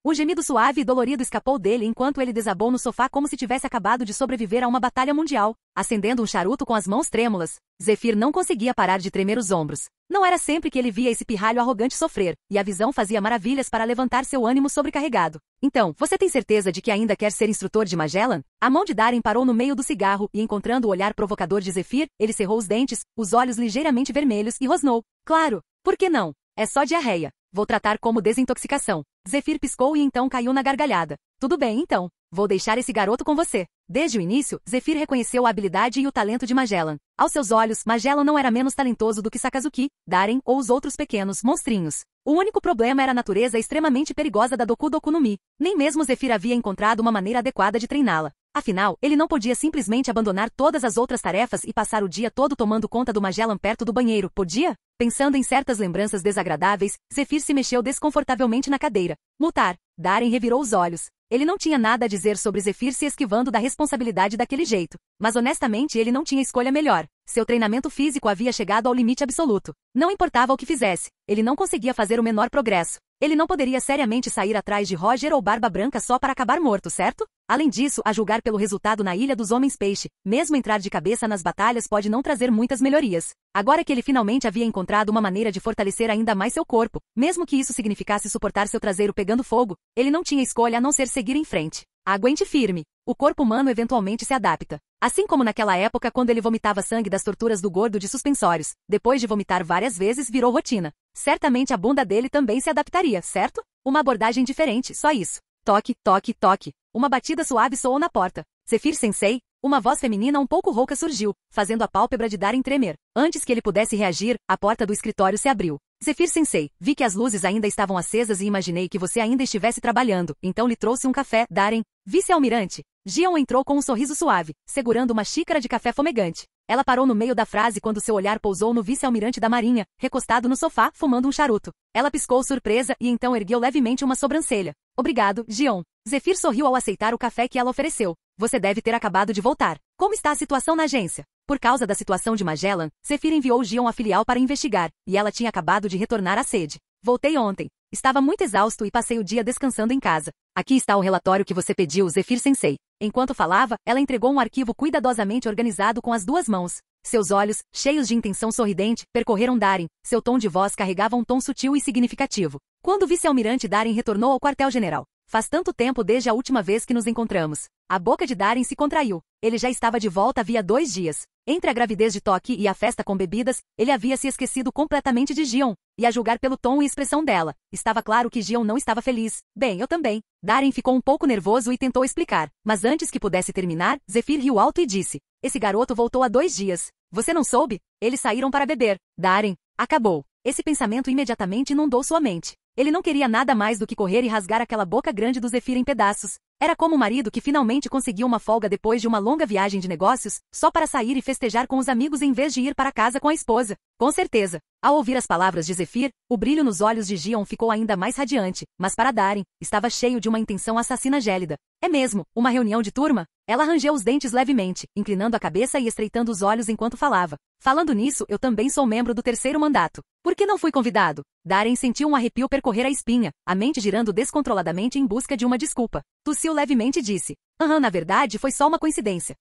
Um gemido suave e dolorido escapou dele enquanto ele desabou no sofá como se tivesse acabado de sobreviver a uma batalha mundial. Acendendo um charuto com as mãos trêmulas, Zephyr não conseguia parar de tremer os ombros. Não era sempre que ele via esse pirralho arrogante sofrer, e a visão fazia maravilhas para levantar seu ânimo sobrecarregado. Então, você tem certeza de que ainda quer ser instrutor de Magellan? A mão de Darren parou no meio do cigarro e encontrando o olhar provocador de Zephyr, ele cerrou os dentes, os olhos ligeiramente vermelhos e rosnou. Claro, por que não? É só diarreia. Vou tratar como desintoxicação. Zephyr piscou e então caiu na gargalhada. Tudo bem, então. Vou deixar esse garoto com você. Desde o início, Zephyr reconheceu a habilidade e o talento de Magellan. Aos seus olhos, Magellan não era menos talentoso do que Sakazuki, Darren ou os outros pequenos monstrinhos. O único problema era a natureza extremamente perigosa da Doku Doku no Mi. Nem mesmo Zephyr havia encontrado uma maneira adequada de treiná-la. Afinal, ele não podia simplesmente abandonar todas as outras tarefas e passar o dia todo tomando conta do Magellan perto do banheiro, podia? Pensando em certas lembranças desagradáveis, Zephyr se mexeu desconfortavelmente na cadeira. Mutar. Darren revirou os olhos. Ele não tinha nada a dizer sobre Zephyr se esquivando da responsabilidade daquele jeito. Mas honestamente ele não tinha escolha melhor. Seu treinamento físico havia chegado ao limite absoluto. Não importava o que fizesse. Ele não conseguia fazer o menor progresso. Ele não poderia seriamente sair atrás de Roger ou Barba Branca só para acabar morto, certo? Além disso, a julgar pelo resultado na Ilha dos Homens-Peixe, mesmo entrar de cabeça nas batalhas pode não trazer muitas melhorias. Agora que ele finalmente havia encontrado uma maneira de fortalecer ainda mais seu corpo, mesmo que isso significasse suportar seu traseiro pegando fogo, ele não tinha escolha a não ser seguir em frente. Aguente firme. O corpo humano eventualmente se adapta. Assim como naquela época quando ele vomitava sangue das torturas do gordo de suspensórios, depois de vomitar várias vezes virou rotina. Certamente a bunda dele também se adaptaria, certo? Uma abordagem diferente, só isso. Toque, toque, toque. Uma batida suave soou na porta. Zephyr-sensei, uma voz feminina um pouco rouca surgiu, fazendo a pálpebra de Darren tremer. Antes que ele pudesse reagir, a porta do escritório se abriu. Zephyr-sensei, vi que as luzes ainda estavam acesas e imaginei que você ainda estivesse trabalhando, então lhe trouxe um café, Darren. Vice-almirante. Gion entrou com um sorriso suave, segurando uma xícara de café fumegante. Ela parou no meio da frase quando seu olhar pousou no vice-almirante da marinha, recostado no sofá, fumando um charuto. Ela piscou surpresa e então ergueu levemente uma sobrancelha. Obrigado, Gion. Zephyr sorriu ao aceitar o café que ela ofereceu. Você deve ter acabado de voltar. Como está a situação na agência? Por causa da situação de Magellan, Zephyr enviou Gion à filial para investigar, e ela tinha acabado de retornar à sede. Voltei ontem. Estava muito exausto e passei o dia descansando em casa. Aqui está o relatório que você pediu, Zephyr-sensei. Enquanto falava, ela entregou um arquivo cuidadosamente organizado com as duas mãos. Seus olhos, cheios de intenção sorridente, percorreram Darren. Seu tom de voz carregava um tom sutil e significativo. Quando o vice-almirante Darren retornou ao quartel-general. Faz tanto tempo desde a última vez que nos encontramos. A boca de Darren se contraiu. Ele já estava de volta havia 2 dias. Entre a gravidez de Toque e a festa com bebidas, ele havia se esquecido completamente de Gion. E a julgar pelo tom e expressão dela, estava claro que Gion não estava feliz. Bem, eu também. Darren ficou um pouco nervoso e tentou explicar. Mas antes que pudesse terminar, Zephyr riu alto e disse. Esse garoto voltou há 2 dias. Você não soube? Eles saíram para beber. Darren. Acabou. Esse pensamento imediatamente inundou sua mente. Ele não queria nada mais do que correr e rasgar aquela boca grande do Zephyr em pedaços. Era como o marido que finalmente conseguiu uma folga depois de uma longa viagem de negócios, só para sair e festejar com os amigos em vez de ir para casa com a esposa. Com certeza. Ao ouvir as palavras de Zephyr, o brilho nos olhos de Gion ficou ainda mais radiante, mas para Darren, estava cheio de uma intenção assassina gélida. É mesmo, uma reunião de turma? Ela rangeu os dentes levemente, inclinando a cabeça e estreitando os olhos enquanto falava. Falando nisso, eu também sou membro do 3º mandato. Por que não fui convidado? Darren sentiu um arrepio percorrer a espinha, a mente girando descontroladamente em busca de uma desculpa. Tossiu levemente e disse. Na verdade foi só uma coincidência.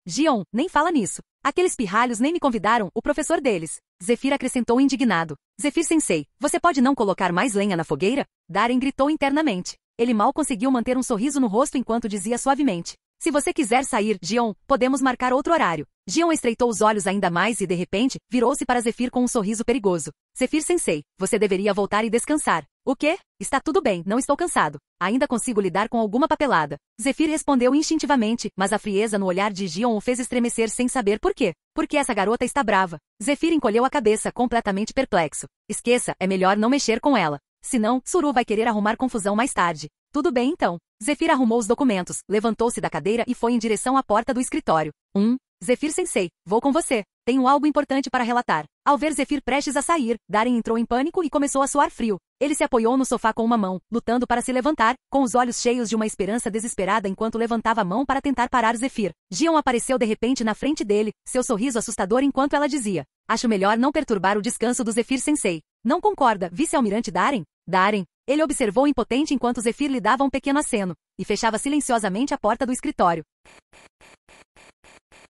Gion, nem fala nisso. Aqueles pirralhos nem me convidaram, o professor deles. Zephyr acrescentou indignado. Zephyr-sensei, você pode não colocar mais lenha na fogueira? Darren gritou internamente. Ele mal conseguiu manter um sorriso no rosto enquanto dizia suavemente. Se você quiser sair, Gion, podemos marcar outro horário. Gion estreitou os olhos ainda mais e, de repente, virou-se para Zephyr com um sorriso perigoso. Zephyr-sensei, você deveria voltar e descansar. O quê? Está tudo bem, não estou cansado. Ainda consigo lidar com alguma papelada. Zephyr respondeu instintivamente, mas a frieza no olhar de Gion o fez estremecer sem saber por quê. Porque essa garota está brava. Zephyr encolheu a cabeça, completamente perplexo. Esqueça, é melhor não mexer com ela. Senão, Tsuru vai querer arrumar confusão mais tarde. Tudo bem então. Zephyr arrumou os documentos, levantou-se da cadeira e foi em direção à porta do escritório. Zephyr-sensei, vou com você. Tenho algo importante para relatar. Ao ver Zephyr prestes a sair, Darren entrou em pânico e começou a suar frio. Ele se apoiou no sofá com uma mão, lutando para se levantar, com os olhos cheios de uma esperança desesperada enquanto levantava a mão para tentar parar Zephyr. Gion apareceu de repente na frente dele, seu sorriso assustador enquanto ela dizia. Acho melhor não perturbar o descanso do Zephyr-sensei. Não concorda, vice-almirante Darren? Darren. Ele observou impotente enquanto Zephyr lhe dava um pequeno aceno, e fechava silenciosamente a porta do escritório.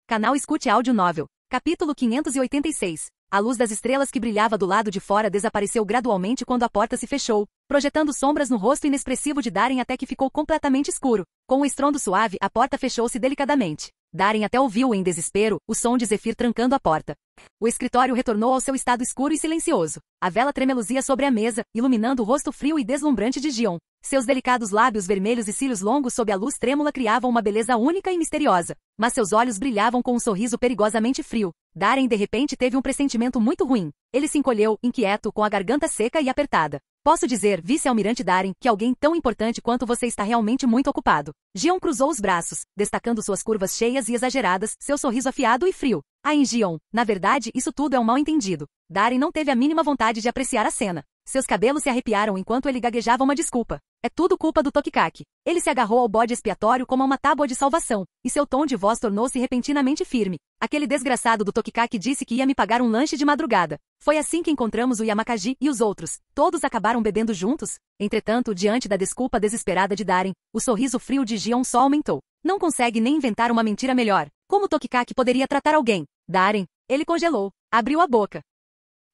Canal Escute Áudio Novel. Capítulo 586. A luz das estrelas que brilhava do lado de fora desapareceu gradualmente quando a porta se fechou, projetando sombras no rosto inexpressivo de Darren até que ficou completamente escuro. Com um estrondo suave, a porta fechou-se delicadamente. Darren até ouviu em desespero o som de Zephyr trancando a porta. O escritório retornou ao seu estado escuro e silencioso. A vela tremeluzia sobre a mesa, iluminando o rosto frio e deslumbrante de Gion. Seus delicados lábios vermelhos e cílios longos sob a luz trêmula criavam uma beleza única e misteriosa. Mas seus olhos brilhavam com um sorriso perigosamente frio. Darren de repente teve um pressentimento muito ruim. Ele se encolheu, inquieto, com a garganta seca e apertada. Posso dizer, vice-almirante Darren, que alguém tão importante quanto você está realmente muito ocupado. Gion cruzou os braços, destacando suas curvas cheias e exageradas, seu sorriso afiado e frio. Gion, na verdade, isso tudo é um mal-entendido. Darren não teve a mínima vontade de apreciar a cena. Seus cabelos se arrepiaram enquanto ele gaguejava uma desculpa. É tudo culpa do Tokikaki. Ele se agarrou ao bode expiatório como a uma tábua de salvação, e seu tom de voz tornou-se repentinamente firme. Aquele desgraçado do Tokikaki disse que ia me pagar um lanche de madrugada. Foi assim que encontramos o Yamakagi e os outros. Todos acabaram bebendo juntos. Entretanto, diante da desculpa desesperada de Darren, o sorriso frio de Gion só aumentou. Não consegue nem inventar uma mentira melhor. Como Tokikaki poderia tratar alguém? Darren. Ele congelou. Abriu a boca.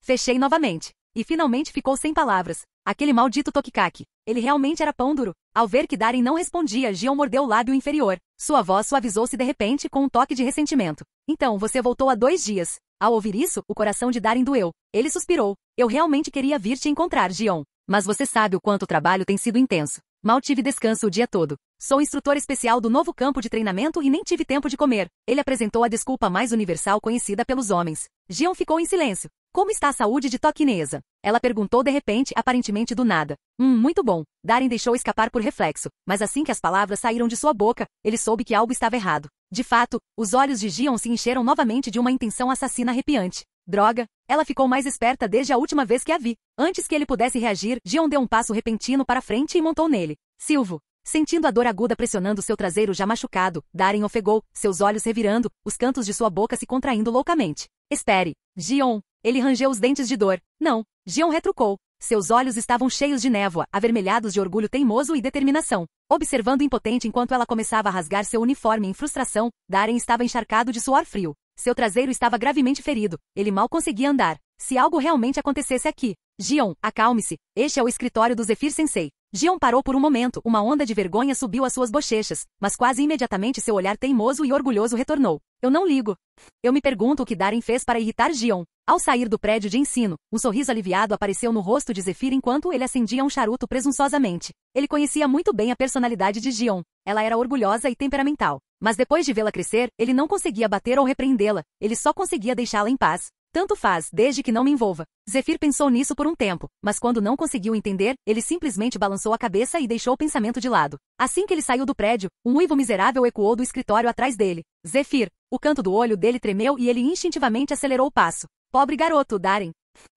Fechei novamente. E finalmente ficou sem palavras. Aquele maldito Tokikaki. Ele realmente era pão duro. Ao ver que Darren não respondia, Gion mordeu o lábio inferior. Sua voz suavizou-se de repente com um toque de ressentimento. Então, você voltou há 2 dias. Ao ouvir isso, o coração de Darren doeu. Ele suspirou. Eu realmente queria vir te encontrar, Gion. Mas você sabe o quanto o trabalho tem sido intenso. Mal tive descanso o dia todo. Sou instrutor especial do novo campo de treinamento e nem tive tempo de comer. Ele apresentou a desculpa mais universal conhecida pelos homens. Gion ficou em silêncio. Como está a saúde de Tokinesa? Ela perguntou de repente, aparentemente do nada. Muito bom. Darren deixou escapar por reflexo, mas assim que as palavras saíram de sua boca, ele soube que algo estava errado. De fato, os olhos de Gion se encheram novamente de uma intenção assassina arrepiante. Droga! Ela ficou mais esperta desde a última vez que a vi. Antes que ele pudesse reagir, Gion deu um passo repentino para frente e montou nele. Silvo. Sentindo a dor aguda pressionando seu traseiro já machucado, Darren ofegou, seus olhos revirando, os cantos de sua boca se contraindo loucamente. Espere. Gion. Ele rangeu os dentes de dor. Não. Gion retrucou. Seus olhos estavam cheios de névoa, avermelhados de orgulho teimoso e determinação. Observando impotente enquanto ela começava a rasgar seu uniforme em frustração, Darren estava encharcado de suor frio. Seu traseiro estava gravemente ferido. Ele mal conseguia andar. Se algo realmente acontecesse aqui. Gion, acalme-se. Este é o escritório do Zephyr Sensei. Gion parou por um momento, uma onda de vergonha subiu às suas bochechas, mas quase imediatamente seu olhar teimoso e orgulhoso retornou. Eu não ligo. Eu me pergunto o que Darren fez para irritar Gion. Ao sair do prédio de ensino, um sorriso aliviado apareceu no rosto de Zephyr enquanto ele acendia um charuto presunçosamente. Ele conhecia muito bem a personalidade de Gion. Ela era orgulhosa e temperamental. Mas depois de vê-la crescer, ele não conseguia bater ou repreendê-la, ele só conseguia deixá-la em paz. Tanto faz, desde que não me envolva. Zephyr pensou nisso por um tempo, mas quando não conseguiu entender, ele simplesmente balançou a cabeça e deixou o pensamento de lado. Assim que ele saiu do prédio, um uivo miserável ecoou do escritório atrás dele. Zephyr. O canto do olho dele tremeu e ele instintivamente acelerou o passo. Pobre garoto, Darren.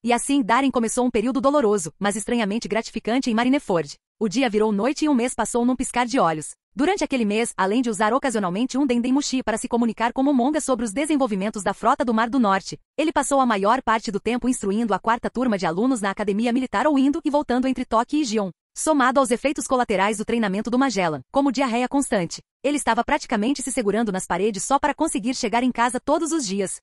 E assim Darren começou um período doloroso, mas estranhamente gratificante em Marineford. O dia virou noite e um mês passou num piscar de olhos. Durante aquele mês, além de usar ocasionalmente um Dendemushi para se comunicar com Momonga sobre os desenvolvimentos da frota do Mar do Norte, ele passou a maior parte do tempo instruindo a 4ª turma de alunos na Academia Militar ou indo e voltando entre Tóquio e Gion. Somado aos efeitos colaterais do treinamento do Magellan, como diarreia constante, ele estava praticamente se segurando nas paredes só para conseguir chegar em casa todos os dias.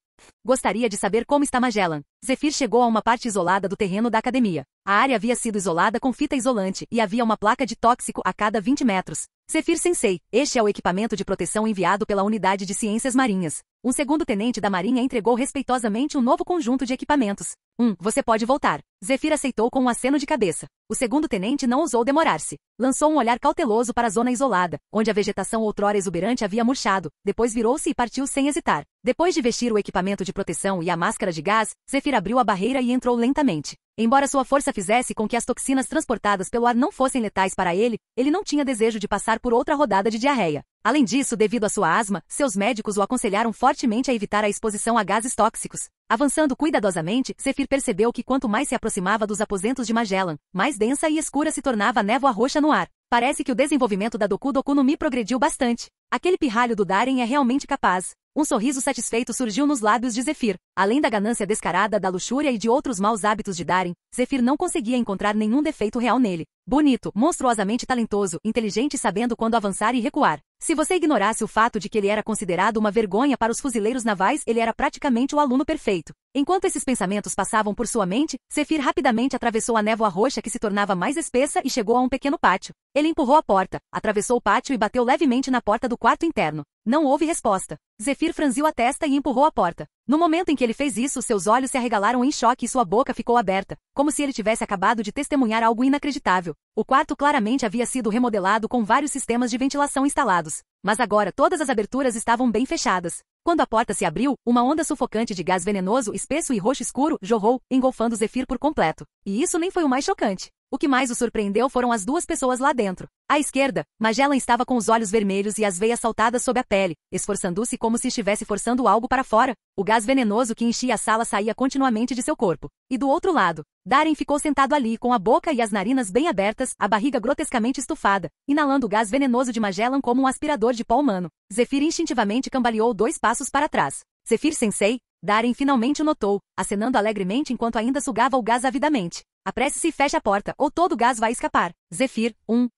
Gostaria de saber como está Magellan. Zephyr chegou a uma parte isolada do terreno da academia. A área havia sido isolada com fita isolante e havia uma placa de tóxico a cada 20 metros. Zephyr Sensei, este é o equipamento de proteção enviado pela Unidade de Ciências Marinhas. Um segundo-tenente da Marinha entregou respeitosamente um novo conjunto de equipamentos. Você pode voltar. Zephyr aceitou com um aceno de cabeça. O segundo-tenente não ousou demorar-se. Lançou um olhar cauteloso para a zona isolada, onde a vegetação outrora exuberante havia murchado. Depois virou-se e partiu sem hesitar. Depois de vestir o equipamento de proteção e a máscara de gás, Zephyr abriu a barreira e entrou lentamente. Embora sua força fizesse com que as toxinas transportadas pelo ar não fossem letais para ele, ele não tinha desejo de passar por outra rodada de diarreia. Além disso, devido à sua asma, seus médicos o aconselharam fortemente a evitar a exposição a gases tóxicos. Avançando cuidadosamente, Zephyr percebeu que quanto mais se aproximava dos aposentos de Magellan, mais densa e escura se tornava a névoa roxa no ar. Parece que o desenvolvimento da Doku Doku no Mi progrediu bastante. Aquele pirralho do Darren é realmente capaz. Um sorriso satisfeito surgiu nos lábios de Zephyr. Além da ganância descarada, da luxúria e de outros maus hábitos de Darren, Zephyr não conseguia encontrar nenhum defeito real nele. Bonito, monstruosamente talentoso, inteligente e sabendo quando avançar e recuar. Se você ignorasse o fato de que ele era considerado uma vergonha para os fuzileiros navais, ele era praticamente o aluno perfeito. Enquanto esses pensamentos passavam por sua mente, Zephyr rapidamente atravessou a névoa roxa que se tornava mais espessa e chegou a um pequeno pátio. Ele empurrou a porta, atravessou o pátio e bateu levemente na porta do quarto interno. Não houve resposta. Zephyr franziu a testa e empurrou a porta. No momento em que ele fez isso, seus olhos se arregalaram em choque e sua boca ficou aberta, como se ele tivesse acabado de testemunhar algo inacreditável. O quarto claramente havia sido remodelado com vários sistemas de ventilação instalados. Mas agora todas as aberturas estavam bem fechadas. Quando a porta se abriu, uma onda sufocante de gás venenoso, espesso e roxo escuro, jorrou, engolfando Zephyr por completo. E isso nem foi o mais chocante. O que mais o surpreendeu foram as 2 pessoas lá dentro. À esquerda, Magellan estava com os olhos vermelhos e as veias saltadas sob a pele, esforçando-se como se estivesse forçando algo para fora. O gás venenoso que enchia a sala saía continuamente de seu corpo. E do outro lado, Darren ficou sentado ali com a boca e as narinas bem abertas, a barriga grotescamente estufada, inalando o gás venenoso de Magellan como um aspirador de pó humano. Zephyr instintivamente cambaleou 2 passos para trás. Zephyr Sensei, Darren finalmente o notou, acenando alegremente enquanto ainda sugava o gás avidamente. Apresse-se e feche a porta, ou todo o gás vai escapar. Zephyr, 1.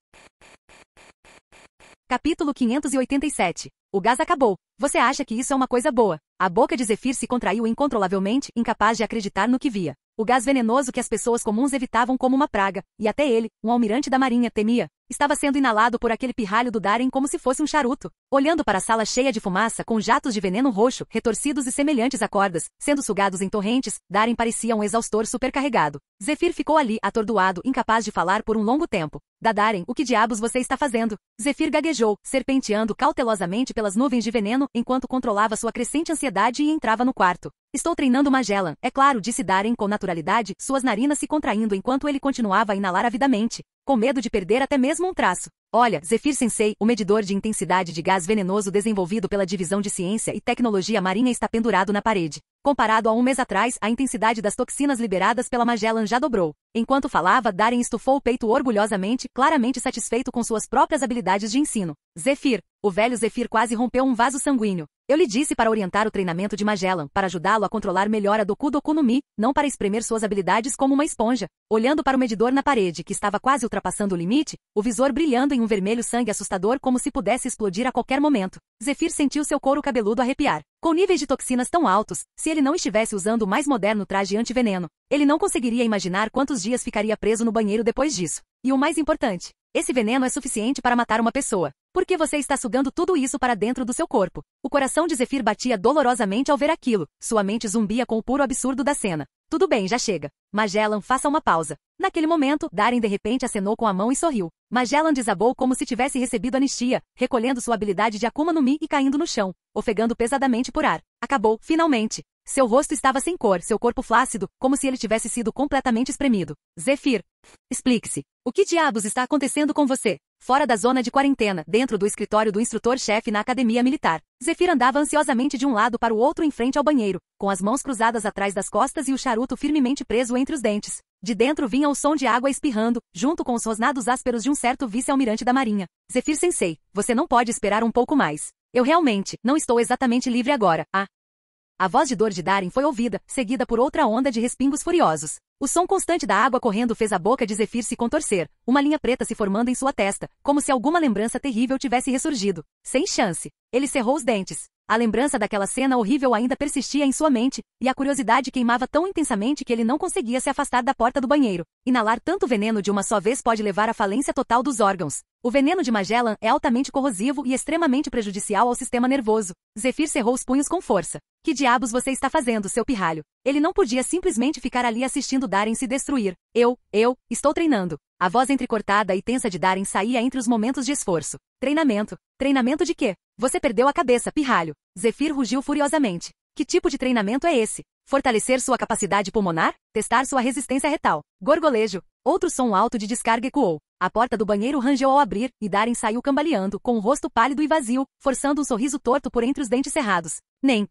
Capítulo 587. O gás acabou. Você acha que isso é uma coisa boa? A boca de Zephyr se contraiu incontrolavelmente, incapaz de acreditar no que via. o gás venenoso que as pessoas comuns evitavam como uma praga, e até ele, um almirante da marinha, temia, estava sendo inalado por aquele pirralho do Darren como se fosse um charuto. Olhando para a sala cheia de fumaça, com jatos de veneno roxo, retorcidos e semelhantes a cordas, sendo sugados em torrentes, Darren parecia um exaustor supercarregado. Zephyr ficou ali, atordoado, incapaz de falar por um longo tempo. Darren, o que diabos você está fazendo? Zephyr gaguejou, serpenteando cautelosamente pelas nuvens de veneno, enquanto controlava sua crescente ansiedade e entrava no quarto. Estou treinando Magellan, é claro, disse Darren com naturalidade, suas narinas se contraindo enquanto ele continuava a inalar avidamente, com medo de perder até mesmo um traço. Olha, Zephyr Sensei, o medidor de intensidade de gás venenoso desenvolvido pela Divisão de Ciência e Tecnologia Marinha está pendurado na parede. Comparado a um mês atrás, a intensidade das toxinas liberadas pela Magellan já dobrou. Enquanto falava, Darren estufou o peito orgulhosamente, claramente satisfeito com suas próprias habilidades de ensino. Zephyr, o velho Zephyr quase rompeu um vaso sanguíneo. Eu lhe disse para orientar o treinamento de Magellan, para ajudá-lo a controlar melhor a Doku Doku no Mi, não para espremer suas habilidades como uma esponja. Olhando para o medidor na parede, que estava quase ultrapassando o limite, o visor brilhando em um vermelho sangue assustador como se pudesse explodir a qualquer momento. Zephyr sentiu seu couro cabeludo arrepiar. Com níveis de toxinas tão altos, se ele não estivesse usando o mais moderno traje antiveneno, ele não conseguiria imaginar quantos dias ficaria preso no banheiro depois disso. E o mais importante, esse veneno é suficiente para matar uma pessoa. Por que você está sugando tudo isso para dentro do seu corpo? O coração de Zephyr batia dolorosamente ao ver aquilo. Sua mente zumbia com o puro absurdo da cena. Tudo bem, já chega. Magellan, faça uma pausa. Naquele momento, Darren de repente acenou com a mão e sorriu. Magellan desabou como se tivesse recebido anistia, recolhendo sua habilidade de Akuma no Mi e caindo no chão, ofegando pesadamente por ar. Acabou, finalmente. Seu rosto estava sem cor, seu corpo flácido, como se ele tivesse sido completamente espremido. Zephyr, explique-se. O que diabos está acontecendo com você? Fora da zona de quarentena, dentro do escritório do instrutor-chefe na academia militar, Zephyr andava ansiosamente de um lado para o outro em frente ao banheiro, com as mãos cruzadas atrás das costas e o charuto firmemente preso entre os dentes. De dentro vinha o som de água espirrando, junto com os rosnados ásperos de um certo vice-almirante da marinha. Zephyr Sensei, você não pode esperar um pouco mais. Eu realmente não estou exatamente livre agora. A voz de dor de Darren foi ouvida, seguida por outra onda de respingos furiosos. O som constante da água correndo fez a boca de Zephyr se contorcer, uma linha preta se formando em sua testa, como se alguma lembrança terrível tivesse ressurgido. Sem chance. Ele cerrou os dentes. A lembrança daquela cena horrível ainda persistia em sua mente, e a curiosidade queimava tão intensamente que ele não conseguia se afastar da porta do banheiro. Inalar tanto veneno de uma só vez pode levar à falência total dos órgãos. O veneno de Magellan é altamente corrosivo e extremamente prejudicial ao sistema nervoso. Zephyr cerrou os punhos com força. Que diabos você está fazendo, seu pirralho? Ele não podia simplesmente ficar ali assistindo Darren se destruir. Eu estou treinando. A voz entrecortada e tensa de Darren saía entre os momentos de esforço. Treinamento. Treinamento de quê? Você perdeu a cabeça, pirralho. Zephyr rugiu furiosamente. Que tipo de treinamento é esse? Fortalecer sua capacidade pulmonar? Testar sua resistência retal? Gorgolejo. Outro som alto de descarga ecoou. A porta do banheiro rangeu ao abrir, e Darren saiu cambaleando, com o rosto pálido e vazio, forçando um sorriso torto por entre os dentes cerrados.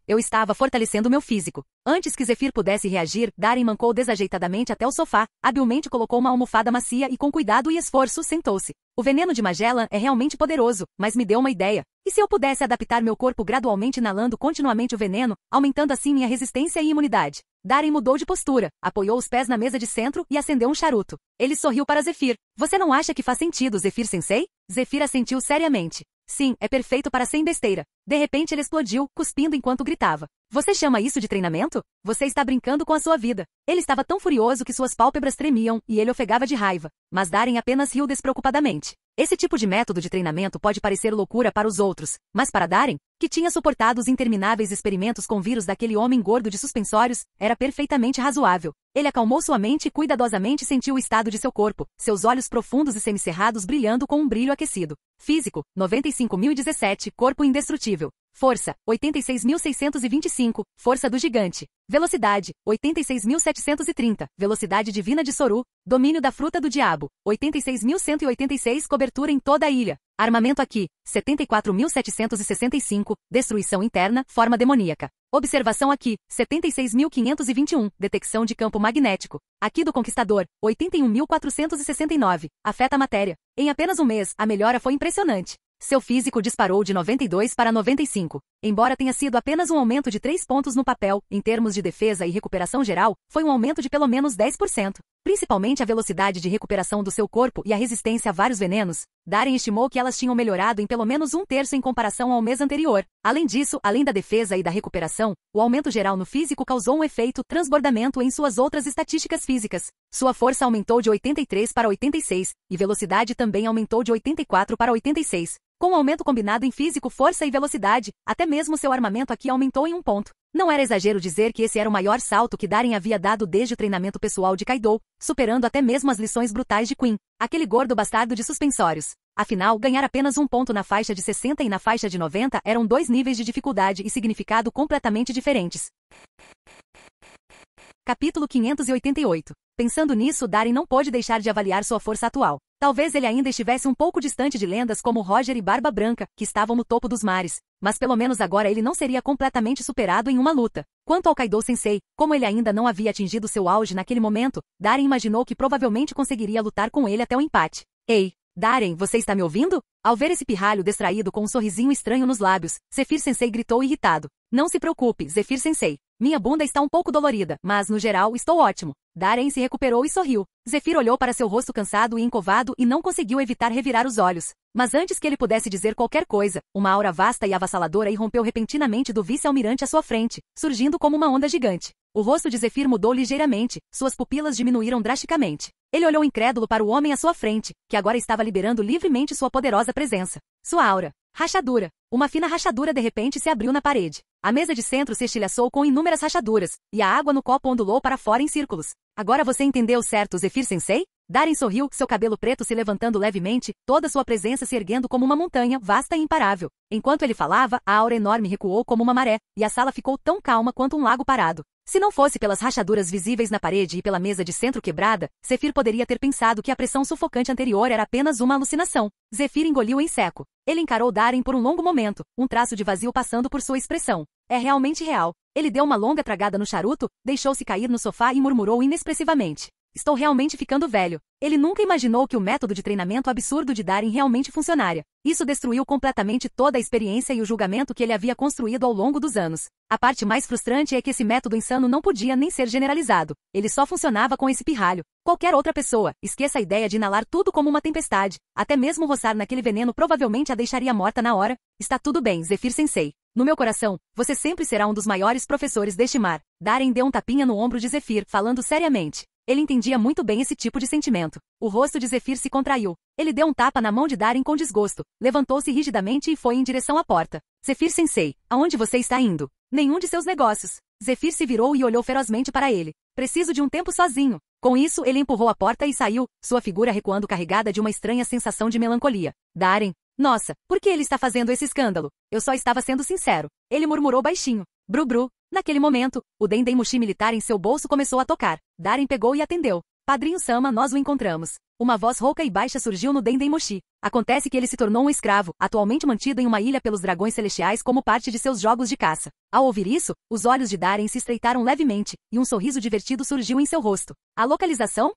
Eu estava fortalecendo meu físico. Antes que Zephyr pudesse reagir, Darren mancou desajeitadamente até o sofá, habilmente colocou uma almofada macia e com cuidado e esforço sentou-se. O veneno de Magellan é realmente poderoso, mas me deu uma ideia. E se eu pudesse adaptar meu corpo gradualmente inalando continuamente o veneno, aumentando assim minha resistência e imunidade? Darren mudou de postura, apoiou os pés na mesa de centro e acendeu um charuto. Ele sorriu para Zephyr. Você não acha que faz sentido, Zephyr Sensei? Zephyr assentiu seriamente. Sim, é perfeito para sem besteira. De repente ele explodiu, cuspindo enquanto gritava. Você chama isso de treinamento? Você está brincando com a sua vida. Ele estava tão furioso que suas pálpebras tremiam e ele ofegava de raiva. Mas Darren apenas riu despreocupadamente. Esse tipo de método de treinamento pode parecer loucura para os outros, mas para Darren, que tinha suportado os intermináveis experimentos com vírus daquele homem gordo de suspensórios, era perfeitamente razoável. Ele acalmou sua mente e cuidadosamente sentiu o estado de seu corpo, seus olhos profundos e semicerrados brilhando com um brilho aquecido. Físico, 95.017, corpo indestrutível. Força, 86.625, força do gigante. Velocidade, 86.730, velocidade divina de Soru. Domínio da fruta do diabo, 86.186, cobertura em toda a ilha. Armamento aqui, 74.765, destruição interna, forma demoníaca. Observação aqui, 76.521, detecção de campo magnético. Aqui do Conquistador, 81.469, afeta a matéria. Em apenas um mês, a melhora foi impressionante. Seu físico disparou de 92 para 95. Embora tenha sido apenas um aumento de 3 pontos no papel, em termos de defesa e recuperação geral, foi um aumento de pelo menos 10%. Principalmente a velocidade de recuperação do seu corpo e a resistência a vários venenos, Darren estimou que elas tinham melhorado em pelo menos 1/3 em comparação ao mês anterior. Além disso, além da defesa e da recuperação, o aumento geral no físico causou um efeito transbordamento em suas outras estatísticas físicas. Sua força aumentou de 83 para 86, e velocidade também aumentou de 84 para 86. Com o aumento combinado em físico, força e velocidade, até mesmo seu armamento aqui aumentou em 1 ponto. Não era exagero dizer que esse era o maior salto que Darren havia dado desde o treinamento pessoal de Kaido, superando até mesmo as lições brutais de Queen, aquele gordo bastardo de suspensórios. Afinal, ganhar apenas 1 ponto na faixa de 60 e na faixa de 90 eram 2 níveis de dificuldade e significado completamente diferentes. Capítulo 588. Pensando nisso, Darren não pôde deixar de avaliar sua força atual. Talvez ele ainda estivesse um pouco distante de lendas como Roger e Barba Branca, que estavam no topo dos mares, mas pelo menos agora ele não seria completamente superado em uma luta. Quanto ao Kaido-sensei, como ele ainda não havia atingido seu auge naquele momento, Darren imaginou que provavelmente conseguiria lutar com ele até o empate. Ei, Darren, você está me ouvindo? Ao ver esse pirralho distraído com um sorrisinho estranho nos lábios, Zephyr-sensei gritou irritado. Não se preocupe, Zephyr-sensei. Minha bunda está um pouco dolorida, mas, no geral, estou ótimo. Darren se recuperou e sorriu. Zephyr olhou para seu rosto cansado e encovado e não conseguiu evitar revirar os olhos. Mas antes que ele pudesse dizer qualquer coisa, uma aura vasta e avassaladora irrompeu repentinamente do vice-almirante à sua frente, surgindo como uma onda gigante. O rosto de Zephyr mudou ligeiramente, suas pupilas diminuíram drasticamente. Ele olhou incrédulo para o homem à sua frente, que agora estava liberando livremente sua poderosa presença. Sua aura. Rachadura. Uma fina rachadura de repente se abriu na parede. A mesa de centro se estilhaçou com inúmeras rachaduras, e a água no copo ondulou para fora em círculos. Agora você entendeu certo, Zephyr-sensei? Darren sorriu, seu cabelo preto se levantando levemente, toda sua presença se erguendo como uma montanha, vasta e imparável. Enquanto ele falava, a aura enorme recuou como uma maré, e a sala ficou tão calma quanto um lago parado. Se não fosse pelas rachaduras visíveis na parede e pela mesa de centro quebrada, Zephyr poderia ter pensado que a pressão sufocante anterior era apenas uma alucinação. Zephyr engoliu em seco. Ele encarou Darren por um longo momento, um traço de vazio passando por sua expressão. É realmente real. Ele deu uma longa tragada no charuto, deixou-se cair no sofá e murmurou inexpressivamente. Estou realmente ficando velho. Ele nunca imaginou que o método de treinamento absurdo de Darren realmente funcionaria. Isso destruiu completamente toda a experiência e o julgamento que ele havia construído ao longo dos anos. A parte mais frustrante é que esse método insano não podia nem ser generalizado. Ele só funcionava com esse pirralho. Qualquer outra pessoa, esqueça a ideia de inalar tudo como uma tempestade. Até mesmo roçar naquele veneno provavelmente a deixaria morta na hora. Está tudo bem, Zephyr-sensei. No meu coração, você sempre será um dos maiores professores deste mar. Darren deu um tapinha no ombro de Zephyr, falando seriamente. Ele entendia muito bem esse tipo de sentimento. O rosto de Zephyr se contraiu. Ele deu um tapa na mão de Darren com desgosto, levantou-se rigidamente e foi em direção à porta. Zephyr-sensei, aonde você está indo? Nenhum de seus negócios. Zephyr se virou e olhou ferozmente para ele. Preciso de um tempo sozinho. Com isso, ele empurrou a porta e saiu, sua figura recuando carregada de uma estranha sensação de melancolia. Darren, nossa, por que ele está fazendo esse escândalo? Eu só estava sendo sincero. Ele murmurou baixinho. Bru-bru. Naquele momento, o Dendemushi militar em seu bolso começou a tocar. Darren pegou e atendeu. Padrinho Sama, nós o encontramos. Uma voz rouca e baixa surgiu no Dendemushi. Acontece que ele se tornou um escravo, atualmente mantido em uma ilha pelos dragões celestiais como parte de seus jogos de caça. Ao ouvir isso, os olhos de Darren se estreitaram levemente, e um sorriso divertido surgiu em seu rosto. A localização?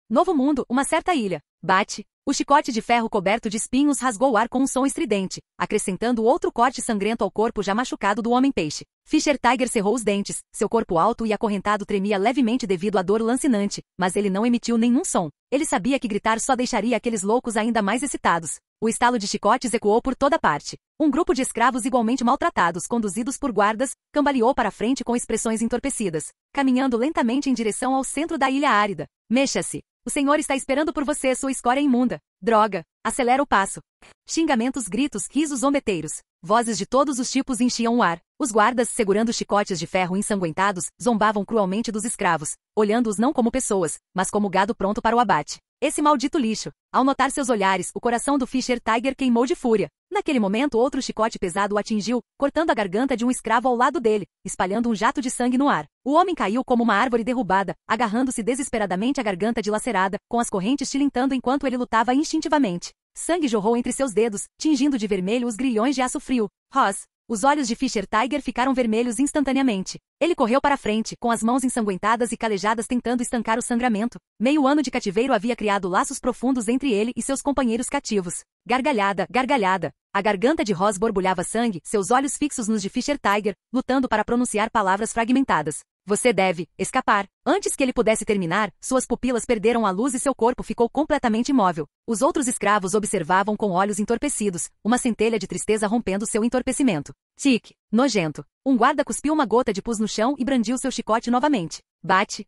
Novo Mundo, uma certa ilha. Bate. O chicote de ferro coberto de espinhos rasgou o ar com um som estridente, acrescentando outro corte sangrento ao corpo já machucado do homem-peixe. Fisher Tiger cerrou os dentes, seu corpo alto e acorrentado tremia levemente devido à dor lancinante, mas ele não emitiu nenhum som. Ele sabia que gritar só deixaria aqueles loucos ainda mais excitados. O estalo de chicotes ecoou por toda parte. Um grupo de escravos igualmente maltratados, conduzidos por guardas, cambaleou para frente com expressões entorpecidas, caminhando lentamente em direção ao centro da ilha árida. Mexa-se! O senhor está esperando por você, sua escória imunda. Droga! Acelera o passo. Xingamentos, gritos, risos zombeteiros. Vozes de todos os tipos enchiam o ar. Os guardas, segurando chicotes de ferro ensanguentados, zombavam cruelmente dos escravos, olhando-os não como pessoas, mas como gado pronto para o abate. Esse maldito lixo! Ao notar seus olhares, o coração do Fisher Tiger queimou de fúria. Naquele momento, outro chicote pesado o atingiu, cortando a garganta de um escravo ao lado dele, espalhando um jato de sangue no ar. O homem caiu como uma árvore derrubada, agarrando-se desesperadamente à garganta dilacerada, com as correntes tilintando enquanto ele lutava instintivamente. Sangue jorrou entre seus dedos, tingindo de vermelho os grilhões de aço frio. Ross! Os olhos de Fischer Tiger ficaram vermelhos instantaneamente. Ele correu para frente, com as mãos ensanguentadas e calejadas tentando estancar o sangramento. Meio ano de cativeiro havia criado laços profundos entre ele e seus companheiros cativos. Gargalhada, gargalhada. A garganta de Ross borbulhava sangue, seus olhos fixos nos de Fischer Tiger, lutando para pronunciar palavras fragmentadas. Você deve escapar. Antes que ele pudesse terminar, suas pupilas perderam a luz e seu corpo ficou completamente imóvel. Os outros escravos observavam com olhos entorpecidos, uma centelha de tristeza rompendo seu entorpecimento. Tique, nojento. Um guarda cuspiu uma gota de pus no chão e brandiu seu chicote novamente. Bate.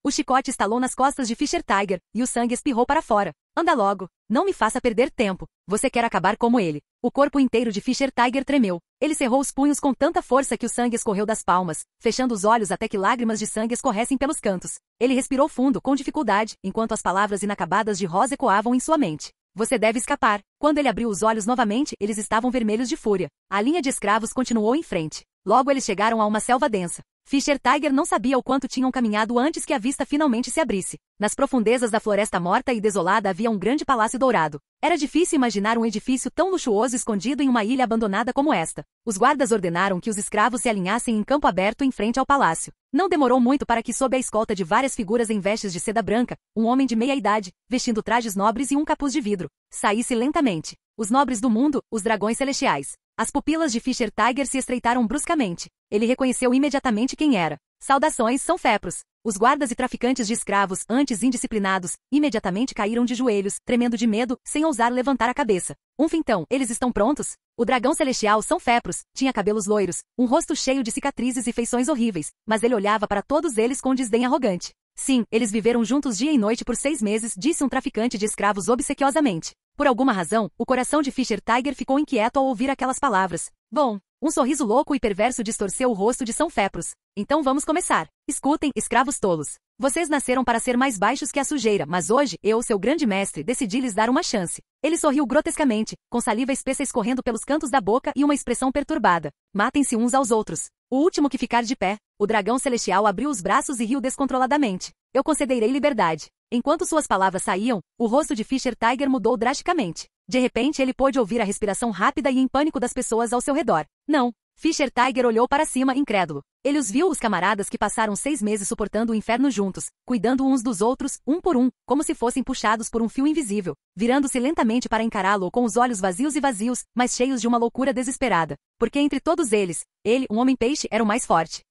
O chicote estalou nas costas de Fischer Tiger, e o sangue espirrou para fora. Anda logo. Não me faça perder tempo. Você quer acabar como ele. O corpo inteiro de Fischer Tiger tremeu. Ele cerrou os punhos com tanta força que o sangue escorreu das palmas, fechando os olhos até que lágrimas de sangue escorressem pelos cantos. Ele respirou fundo, com dificuldade, enquanto as palavras inacabadas de Ross ecoavam em sua mente. Você deve escapar. Quando ele abriu os olhos novamente, eles estavam vermelhos de fúria. A linha de escravos continuou em frente. Logo eles chegaram a uma selva densa. Fischer Tiger não sabia o quanto tinham caminhado antes que a vista finalmente se abrisse. Nas profundezas da floresta morta e desolada havia um grande palácio dourado. Era difícil imaginar um edifício tão luxuoso escondido em uma ilha abandonada como esta. Os guardas ordenaram que os escravos se alinhassem em campo aberto em frente ao palácio. Não demorou muito para que, sob a escolta de várias figuras em vestes de seda branca, um homem de meia idade, vestindo trajes nobres e um capuz de vidro, saísse lentamente. Os nobres do mundo, os dragões celestiais. As pupilas de Fischer Tiger se estreitaram bruscamente. Ele reconheceu imediatamente quem era. Saudações, São Fepros. Os guardas e traficantes de escravos, antes indisciplinados, imediatamente caíram de joelhos, tremendo de medo, sem ousar levantar a cabeça. Então, eles estão prontos? O dragão celestial São Fepros tinha cabelos loiros, um rosto cheio de cicatrizes e feições horríveis, mas ele olhava para todos eles com desdém arrogante. Sim, eles viveram juntos dia e noite por 6 meses, disse um traficante de escravos obsequiosamente. Por alguma razão, o coração de Fischer Tiger ficou inquieto ao ouvir aquelas palavras. Bom, um sorriso louco e perverso distorceu o rosto de São Fepros. Então vamos começar. Escutem, escravos tolos. Vocês nasceram para ser mais baixos que a sujeira, mas hoje, eu, seu grande mestre, decidi lhes dar uma chance. Ele sorriu grotescamente, com saliva espessa escorrendo pelos cantos da boca e uma expressão perturbada. Matem-se uns aos outros. O último que ficar de pé. O dragão celestial abriu os braços e riu descontroladamente. Eu concederei liberdade. Enquanto suas palavras saíam, o rosto de Fischer Tiger mudou drasticamente. De repente ele pôde ouvir a respiração rápida e em pânico das pessoas ao seu redor. Não. Fischer Tiger olhou para cima, incrédulo. Ele os viu, os camaradas que passaram 6 meses suportando o inferno juntos, cuidando uns dos outros, um por um, como se fossem puxados por um fio invisível, virando-se lentamente para encará-lo com os olhos vazios e vazios, mas cheios de uma loucura desesperada. Porque entre todos eles, ele, um homem-peixe, era o mais forte.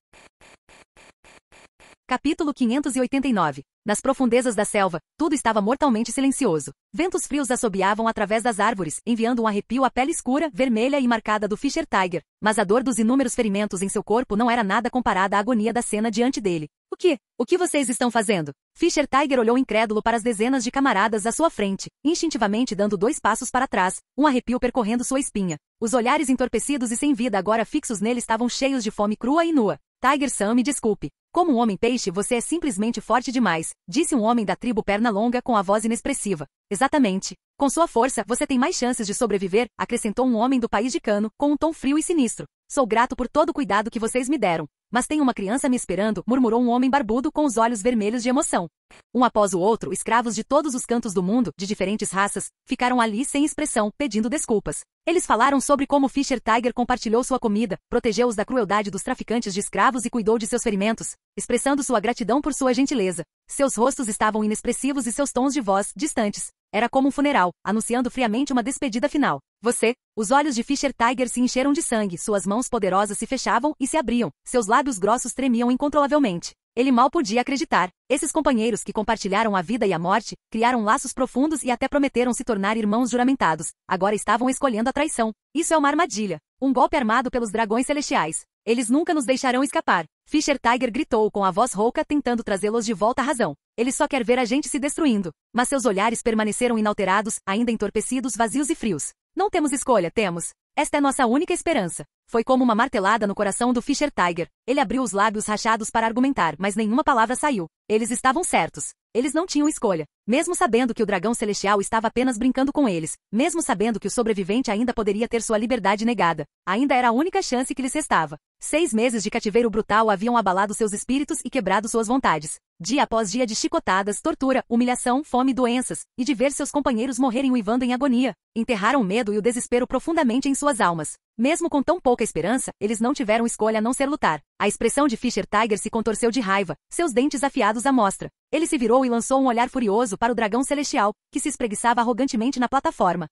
Capítulo 589. Nas profundezas da selva, tudo estava mortalmente silencioso. Ventos frios assobiavam através das árvores, enviando um arrepio à pele escura, vermelha e marcada do Fischer Tiger. Mas a dor dos inúmeros ferimentos em seu corpo não era nada comparada à agonia da cena diante dele. O que? O que vocês estão fazendo? Fischer Tiger olhou incrédulo para as dezenas de camaradas à sua frente, instintivamente dando 2 passos para trás, um arrepio percorrendo sua espinha. Os olhares entorpecidos e sem vida agora fixos nele estavam cheios de fome crua e nua. Tiger Sam, me desculpe. Como um homem-peixe você é simplesmente forte demais, disse um homem da tribo Perna Longa com a voz inexpressiva. Exatamente. Com sua força, você tem mais chances de sobreviver, acrescentou um homem do país de Cano, com um tom frio e sinistro. Sou grato por todo o cuidado que vocês me deram. Mas tem uma criança me esperando, murmurou um homem barbudo com os olhos vermelhos de emoção. Um após o outro, escravos de todos os cantos do mundo, de diferentes raças, ficaram ali sem expressão, pedindo desculpas. Eles falaram sobre como Fischer Tiger compartilhou sua comida, protegeu-os da crueldade dos traficantes de escravos e cuidou de seus ferimentos, expressando sua gratidão por sua gentileza. Seus rostos estavam inexpressivos e seus tons de voz, distantes. Era como um funeral, anunciando friamente uma despedida final. Você? Os olhos de Fischer Tiger se encheram de sangue, suas mãos poderosas se fechavam e se abriam, seus lábios grossos tremiam incontrolavelmente. Ele mal podia acreditar. Esses companheiros que compartilharam a vida e a morte, criaram laços profundos e até prometeram se tornar irmãos juramentados, agora estavam escolhendo a traição. Isso é uma armadilha. Um golpe armado pelos dragões celestiais. Eles nunca nos deixarão escapar. Fischer Tiger gritou com a voz rouca tentando trazê-los de volta à razão. Ele só quer ver a gente se destruindo. Mas seus olhares permaneceram inalterados, ainda entorpecidos, vazios e frios. Não temos escolha, temos. Esta é nossa única esperança. Foi como uma martelada no coração do Fischer Tiger. Ele abriu os lábios rachados para argumentar, mas nenhuma palavra saiu. Eles estavam certos. Eles não tinham escolha. Mesmo sabendo que o dragão celestial estava apenas brincando com eles, mesmo sabendo que o sobrevivente ainda poderia ter sua liberdade negada, ainda era a única chance que lhes restava. 6 meses de cativeiro brutal haviam abalado seus espíritos e quebrado suas vontades. Dia após dia de chicotadas, tortura, humilhação, fome e doenças, e de ver seus companheiros morrerem uivando em agonia, enterraram o medo e o desespero profundamente em suas almas. Mesmo com tão pouca esperança, eles não tiveram escolha a não ser lutar. A expressão de Fischer Tiger se contorceu de raiva, seus dentes afiados à mostra. Ele se virou e lançou um olhar furioso para o dragão celestial, que se espreguiçava arrogantemente na plataforma.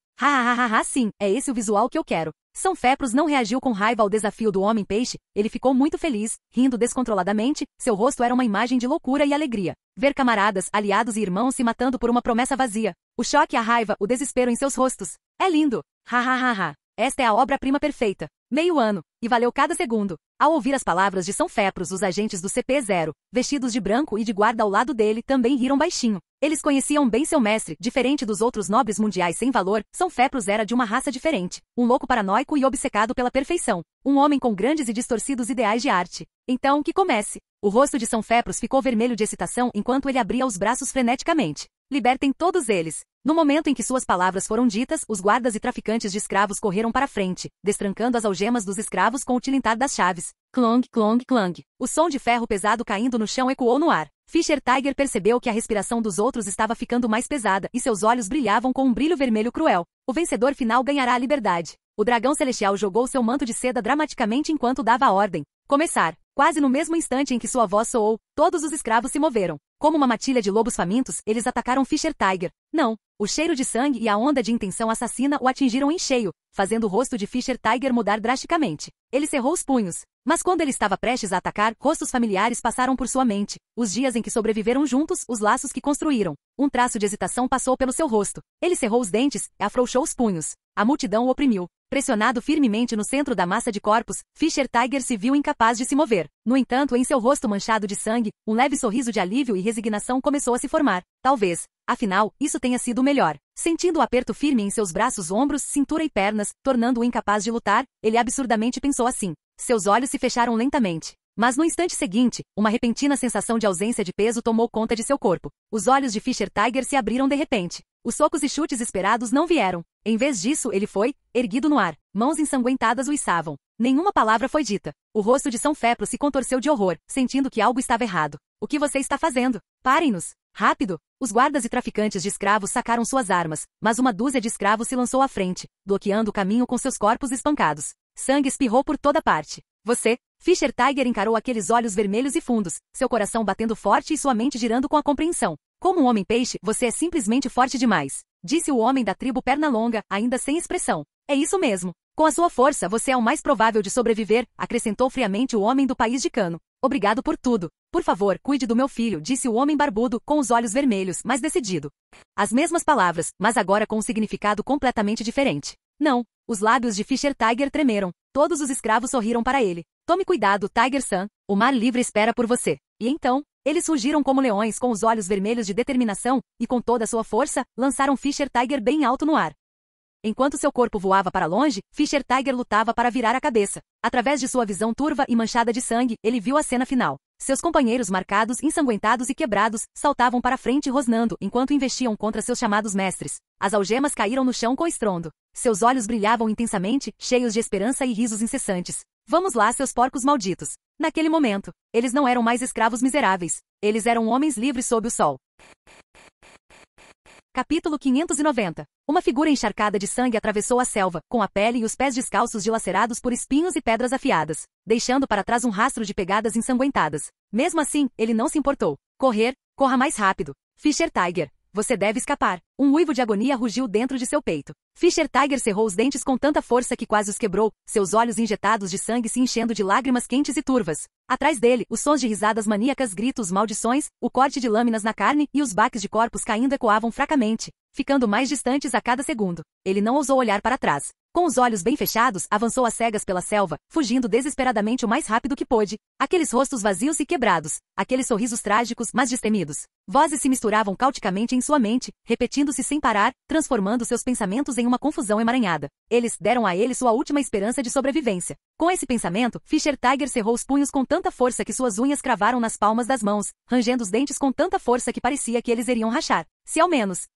Sim, é esse o visual que eu quero. São Fepros não reagiu com raiva ao desafio do Homem-Peixe, ele ficou muito feliz, rindo descontroladamente, seu rosto era uma imagem de loucura e alegria. Ver camaradas, aliados e irmãos se matando por uma promessa vazia. O choque, a raiva, o desespero em seus rostos. É lindo! Esta é a obra-prima perfeita. Meio ano. E valeu cada segundo. Ao ouvir as palavras de São Fepros, os agentes do CP0, vestidos de branco e de guarda ao lado dele, também riram baixinho. Eles conheciam bem seu mestre, diferente dos outros nobres mundiais sem valor, São Fepros era de uma raça diferente. Um louco paranoico e obcecado pela perfeição. Um homem com grandes e distorcidos ideais de arte. Então, que comece. O rosto de São Fepros ficou vermelho de excitação enquanto ele abria os braços freneticamente. Libertem todos eles. No momento em que suas palavras foram ditas, os guardas e traficantes de escravos correram para frente, destrancando as algemas dos escravos com o tilintar das chaves. Clong, clong, clang. O som de ferro pesado caindo no chão ecoou no ar. Fischer Tiger percebeu que a respiração dos outros estava ficando mais pesada e seus olhos brilhavam com um brilho vermelho cruel. O vencedor final ganhará a liberdade. O dragão celestial jogou seu manto de seda dramaticamente enquanto dava a ordem. Começar. Quase no mesmo instante em que sua voz soou, todos os escravos se moveram. Como uma matilha de lobos famintos, eles atacaram Fischer Tiger. Não. O cheiro de sangue e a onda de intenção assassina o atingiram em cheio, fazendo o rosto de Fischer Tiger mudar drasticamente. Ele cerrou os punhos. Mas quando ele estava prestes a atacar, rostos familiares passaram por sua mente. Os dias em que sobreviveram juntos, os laços que construíram. Um traço de hesitação passou pelo seu rosto. Ele cerrou os dentes e afrouxou os punhos. A multidão o oprimiu. Pressionado firmemente no centro da massa de corpos, Fischer Tiger se viu incapaz de se mover. No entanto, em seu rosto manchado de sangue, um leve sorriso de alívio e resignação começou a se formar. Talvez, afinal, isso tenha sido o melhor. Sentindo o aperto firme em seus braços, ombros, cintura e pernas, tornando-o incapaz de lutar, ele absurdamente pensou assim. Seus olhos se fecharam lentamente. Mas no instante seguinte, uma repentina sensação de ausência de peso tomou conta de seu corpo. Os olhos de Fischer Tiger se abriram de repente. Os socos e chutes esperados não vieram. Em vez disso, ele foi, erguido no ar. Mãos ensanguentadas o içavam. Nenhuma palavra foi dita. O rosto de São Fepro se contorceu de horror, sentindo que algo estava errado. O que você está fazendo? Parem-nos! Rápido! Os guardas e traficantes de escravos sacaram suas armas, mas uma dúzia de escravos se lançou à frente, bloqueando o caminho com seus corpos espancados. Sangue espirrou por toda parte. Você, Fischer Tiger encarou aqueles olhos vermelhos e fundos, seu coração batendo forte e sua mente girando com a compreensão. Como um homem-peixe, você é simplesmente forte demais, disse o homem da tribo Pernalonga, ainda sem expressão. É isso mesmo. Com a sua força, você é o mais provável de sobreviver, acrescentou friamente o homem do país de Cano. Obrigado por tudo. Por favor, cuide do meu filho, disse o homem barbudo, com os olhos vermelhos, mas decidido. As mesmas palavras, mas agora com um significado completamente diferente. Não. Os lábios de Fischer Tiger tremeram. Todos os escravos sorriram para ele. Tome cuidado, Tiger-san. O mar livre espera por você. E então, eles rugiram como leões com os olhos vermelhos de determinação, e com toda a sua força, lançaram Fischer Tiger bem alto no ar. Enquanto seu corpo voava para longe, Fischer Tiger lutava para virar a cabeça. Através de sua visão turva e manchada de sangue, ele viu a cena final. Seus companheiros marcados, ensanguentados e quebrados, saltavam para frente rosnando enquanto investiam contra seus chamados mestres. As algemas caíram no chão com estrondo. Seus olhos brilhavam intensamente, cheios de esperança e risos incessantes. Vamos lá, seus porcos malditos. Naquele momento, eles não eram mais escravos miseráveis. Eles eram homens livres sob o sol. Capítulo 590. Uma figura encharcada de sangue atravessou a selva, com a pele e os pés descalços dilacerados por espinhos e pedras afiadas, deixando para trás um rastro de pegadas ensanguentadas. Mesmo assim, ele não se importou. Correr, corra mais rápido. Fischer Tiger, você deve escapar. Um uivo de agonia rugiu dentro de seu peito. Fischer Tiger cerrou os dentes com tanta força que quase os quebrou, seus olhos injetados de sangue se enchendo de lágrimas quentes e turvas. Atrás dele, os sons de risadas maníacas, gritos, maldições, o corte de lâminas na carne e os baques de corpos caindo ecoavam fracamente, ficando mais distantes a cada segundo. Ele não ousou olhar para trás. Com os olhos bem fechados, avançou às cegas pela selva, fugindo desesperadamente o mais rápido que pôde. Aqueles rostos vazios e quebrados, aqueles sorrisos trágicos, mas destemidos. Vozes se misturavam caoticamente em sua mente, repetindo-se sem parar, transformando seus pensamentos em uma confusão emaranhada. Eles deram a ele sua última esperança de sobrevivência. Com esse pensamento, Fischer Tiger cerrou os punhos com tanta força que suas unhas cravaram nas palmas das mãos, rangendo os dentes com tanta força que parecia que eles iriam rachar. Se ao menos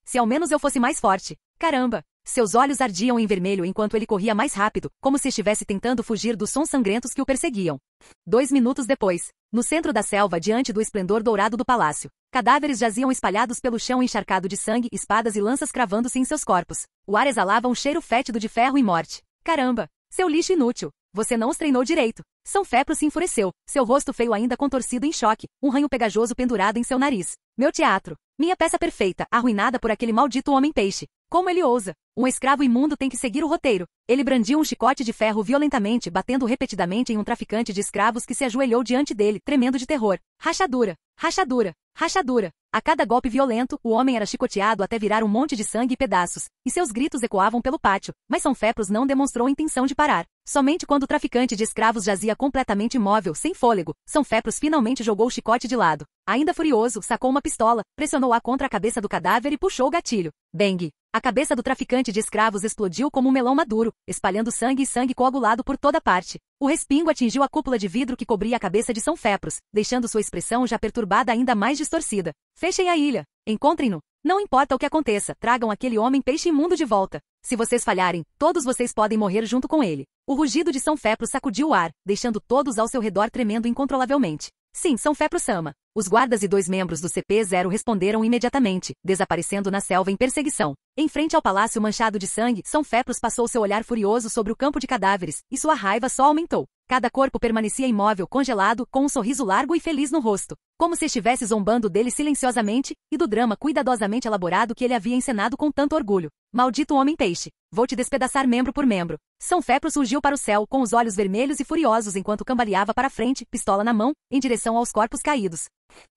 eu fosse mais forte. Caramba! Seus olhos ardiam em vermelho enquanto ele corria mais rápido, como se estivesse tentando fugir dos sons sangrentos que o perseguiam. 2 minutos depois, no centro da selva diante do esplendor dourado do palácio, cadáveres jaziam espalhados pelo chão encharcado de sangue, espadas e lanças cravando-se em seus corpos. O ar exalava um cheiro fétido de ferro e morte. Caramba! Seu lixo inútil. Você não os treinou direito. São Fepro se enfureceu, seu rosto feio ainda contorcido em choque, um ranho pegajoso pendurado em seu nariz. Meu teatro. Minha peça perfeita, arruinada por aquele maldito homem-peixe. Como ele ousa? Um escravo imundo tem que seguir o roteiro. Ele brandiu um chicote de ferro violentamente, batendo repetidamente em um traficante de escravos que se ajoelhou diante dele, tremendo de terror. Rachadura! Rachadura! Rachadura! A cada golpe violento, o homem era chicoteado até virar um monte de sangue e pedaços, e seus gritos ecoavam pelo pátio, mas São Fepros não demonstrou intenção de parar. Somente quando o traficante de escravos jazia completamente imóvel, sem fôlego, São Fepros finalmente jogou o chicote de lado. Ainda furioso, sacou uma pistola, pressionou-a contra a cabeça do cadáver e puxou o gatilho. Bang! A cabeça do traficante de escravos explodiu como um melão maduro, espalhando sangue e sangue coagulado por toda parte. O respingo atingiu a cúpula de vidro que cobria a cabeça de São Fepros, deixando sua expressão já perturbada ainda mais distorcida. Fechem a ilha. Encontrem-no. Não importa o que aconteça, tragam aquele homem-peixe imundo de volta. Se vocês falharem, todos vocês podem morrer junto com ele. O rugido de São Fepros sacudiu o ar, deixando todos ao seu redor tremendo incontrolavelmente. Sim, São Fepros-sama. Os guardas e 2 membros do CP-0 responderam imediatamente, desaparecendo na selva em perseguição. Em frente ao palácio manchado de sangue, São Fepros passou seu olhar furioso sobre o campo de cadáveres, e sua raiva só aumentou. Cada corpo permanecia imóvel, congelado, com um sorriso largo e feliz no rosto, como se estivesse zombando dele silenciosamente, e do drama cuidadosamente elaborado que ele havia encenado com tanto orgulho. Maldito homem-peixe! Vou te despedaçar membro por membro. São Fepros surgiu para o céu, com os olhos vermelhos e furiosos enquanto cambaleava para frente, pistola na mão, em direção aos corpos caídos.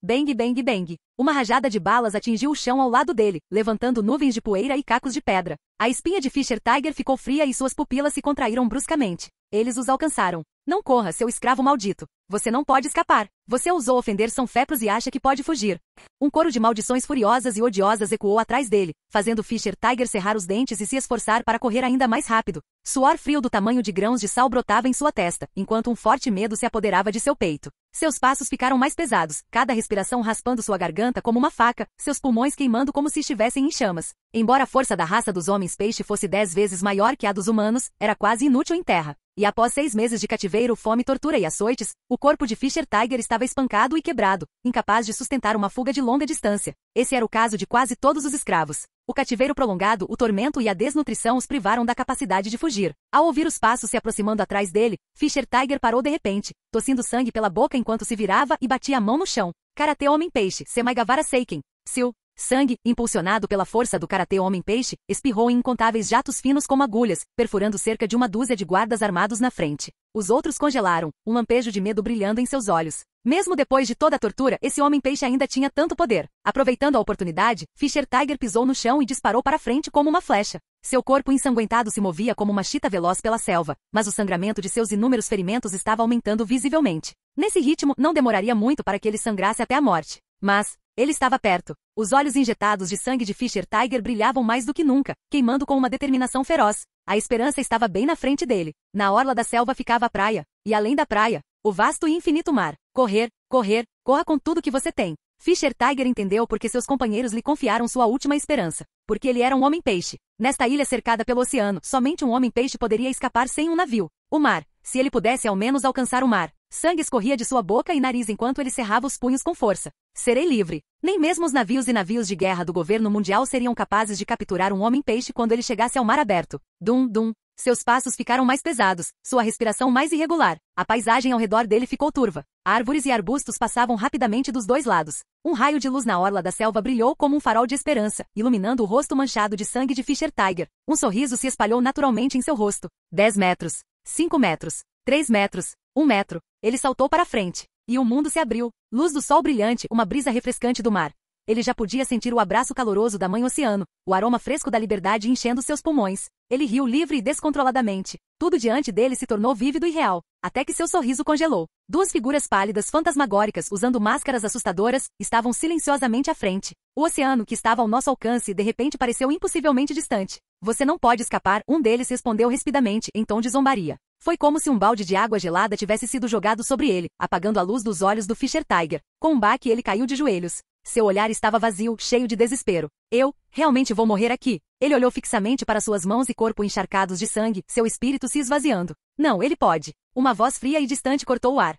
Bang, bang, bang. Uma rajada de balas atingiu o chão ao lado dele, levantando nuvens de poeira e cacos de pedra. A espinha de Fischer Tiger ficou fria e suas pupilas se contraíram bruscamente. Eles os alcançaram. Não corra, seu escravo maldito. Você não pode escapar. Você ousou ofender São Fepros e acha que pode fugir. Um coro de maldições furiosas e odiosas ecoou atrás dele, fazendo Fischer Tiger cerrar os dentes e se esforçar para correr ainda mais rápido. Suor frio do tamanho de grãos de sal brotava em sua testa, enquanto um forte medo se apoderava de seu peito. Seus passos ficaram mais pesados, cada respiração raspando sua garganta como uma faca, seus pulmões queimando como se estivessem em chamas. Embora a força da raça dos homens-peixe fosse 10 vezes maior que a dos humanos, era quase inútil em terra. E após 6 meses de cativeiro, fome, tortura e açoites, o corpo de Fischer Tiger estava espancado e quebrado, incapaz de sustentar uma fuga de longa distância. Esse era o caso de quase todos os escravos. O cativeiro prolongado, o tormento e a desnutrição os privaram da capacidade de fugir. Ao ouvir os passos se aproximando atrás dele, Fischer Tiger parou de repente, tossindo sangue pela boca enquanto se virava e batia a mão no chão. Karatê Homem-Peixe, Semaigavara Seiken. Psiu. Sangue, impulsionado pela força do karatê homem-peixe, espirrou em incontáveis jatos finos como agulhas, perfurando cerca de uma dúzia de guardas armados na frente. Os outros congelaram, um lampejo de medo brilhando em seus olhos. Mesmo depois de toda a tortura, esse homem-peixe ainda tinha tanto poder. Aproveitando a oportunidade, Fischer Tiger pisou no chão e disparou para frente como uma flecha. Seu corpo ensanguentado se movia como uma chita veloz pela selva, mas o sangramento de seus inúmeros ferimentos estava aumentando visivelmente. Nesse ritmo, não demoraria muito para que ele sangrasse até a morte. Mas ele estava perto. Os olhos injetados de sangue de Fischer Tiger brilhavam mais do que nunca, queimando com uma determinação feroz. A esperança estava bem na frente dele. Na orla da selva ficava a praia, e além da praia, o vasto e infinito mar. Correr, correr, corra com tudo que você tem. Fischer Tiger entendeu porque seus companheiros lhe confiaram sua última esperança. Porque ele era um homem-peixe. Nesta ilha cercada pelo oceano, somente um homem-peixe poderia escapar sem um navio. O mar. Se ele pudesse ao menos alcançar o mar. Sangue escorria de sua boca e nariz enquanto ele cerrava os punhos com força. Serei livre. Nem mesmo os navios e navios de guerra do governo mundial seriam capazes de capturar um homem-peixe quando ele chegasse ao mar aberto. Dum, dum. Seus passos ficaram mais pesados, sua respiração mais irregular. A paisagem ao redor dele ficou turva. Árvores e arbustos passavam rapidamente dos dois lados. Um raio de luz na orla da selva brilhou como um farol de esperança, iluminando o rosto manchado de sangue de Fischer Tiger. Um sorriso se espalhou naturalmente em seu rosto. 10 metros. 5 metros. 3 metros. 1 metro. Ele saltou para frente. E o mundo se abriu. Luz do sol brilhante, uma brisa refrescante do mar. Ele já podia sentir o abraço caloroso da mãe oceano, o aroma fresco da liberdade enchendo seus pulmões. Ele riu livre e descontroladamente. Tudo diante dele se tornou vívido e real, até que seu sorriso congelou. 2 figuras pálidas fantasmagóricas, usando máscaras assustadoras, estavam silenciosamente à frente. O oceano que estava ao nosso alcance de repente pareceu impossivelmente distante. Você não pode escapar, um deles respondeu rispidamente, em tom de zombaria. Foi como se um balde de água gelada tivesse sido jogado sobre ele, apagando a luz dos olhos do Fischer Tiger. Com um baque ele caiu de joelhos. Seu olhar estava vazio, cheio de desespero. Eu, realmente vou morrer aqui. Ele olhou fixamente para suas mãos e corpo encharcados de sangue, seu espírito se esvaziando. Não, ele pode. Uma voz fria e distante cortou o ar.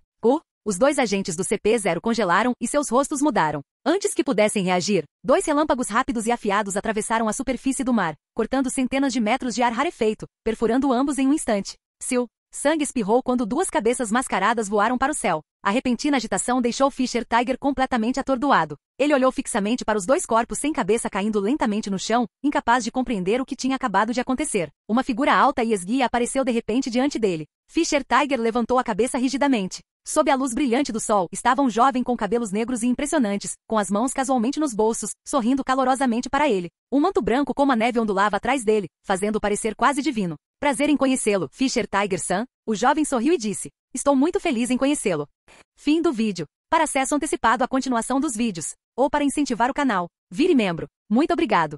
Os 2 agentes do CP-0 congelaram e seus rostos mudaram. Antes que pudessem reagir, 2 relâmpagos rápidos e afiados atravessaram a superfície do mar, cortando centenas de metros de ar rarefeito, perfurando ambos em um instante. Seu sangue espirrou quando duas cabeças mascaradas voaram para o céu. A repentina agitação deixou Fischer Tiger completamente atordoado. Ele olhou fixamente para os dois corpos sem cabeça caindo lentamente no chão, incapaz de compreender o que tinha acabado de acontecer. Uma figura alta e esguia apareceu de repente diante dele. Fischer Tiger levantou a cabeça rigidamente. Sob a luz brilhante do sol, estava um jovem com cabelos negros e impressionantes, com as mãos casualmente nos bolsos, sorrindo calorosamente para ele. Um manto branco como a neve ondulava atrás dele, fazendo-o parecer quase divino. Prazer em conhecê-lo, Fischer Tiger-san. O jovem sorriu e disse: estou muito feliz em conhecê-lo. Fim do vídeo. Para acesso antecipado à continuação dos vídeos, ou para incentivar o canal, vire membro. Muito obrigado.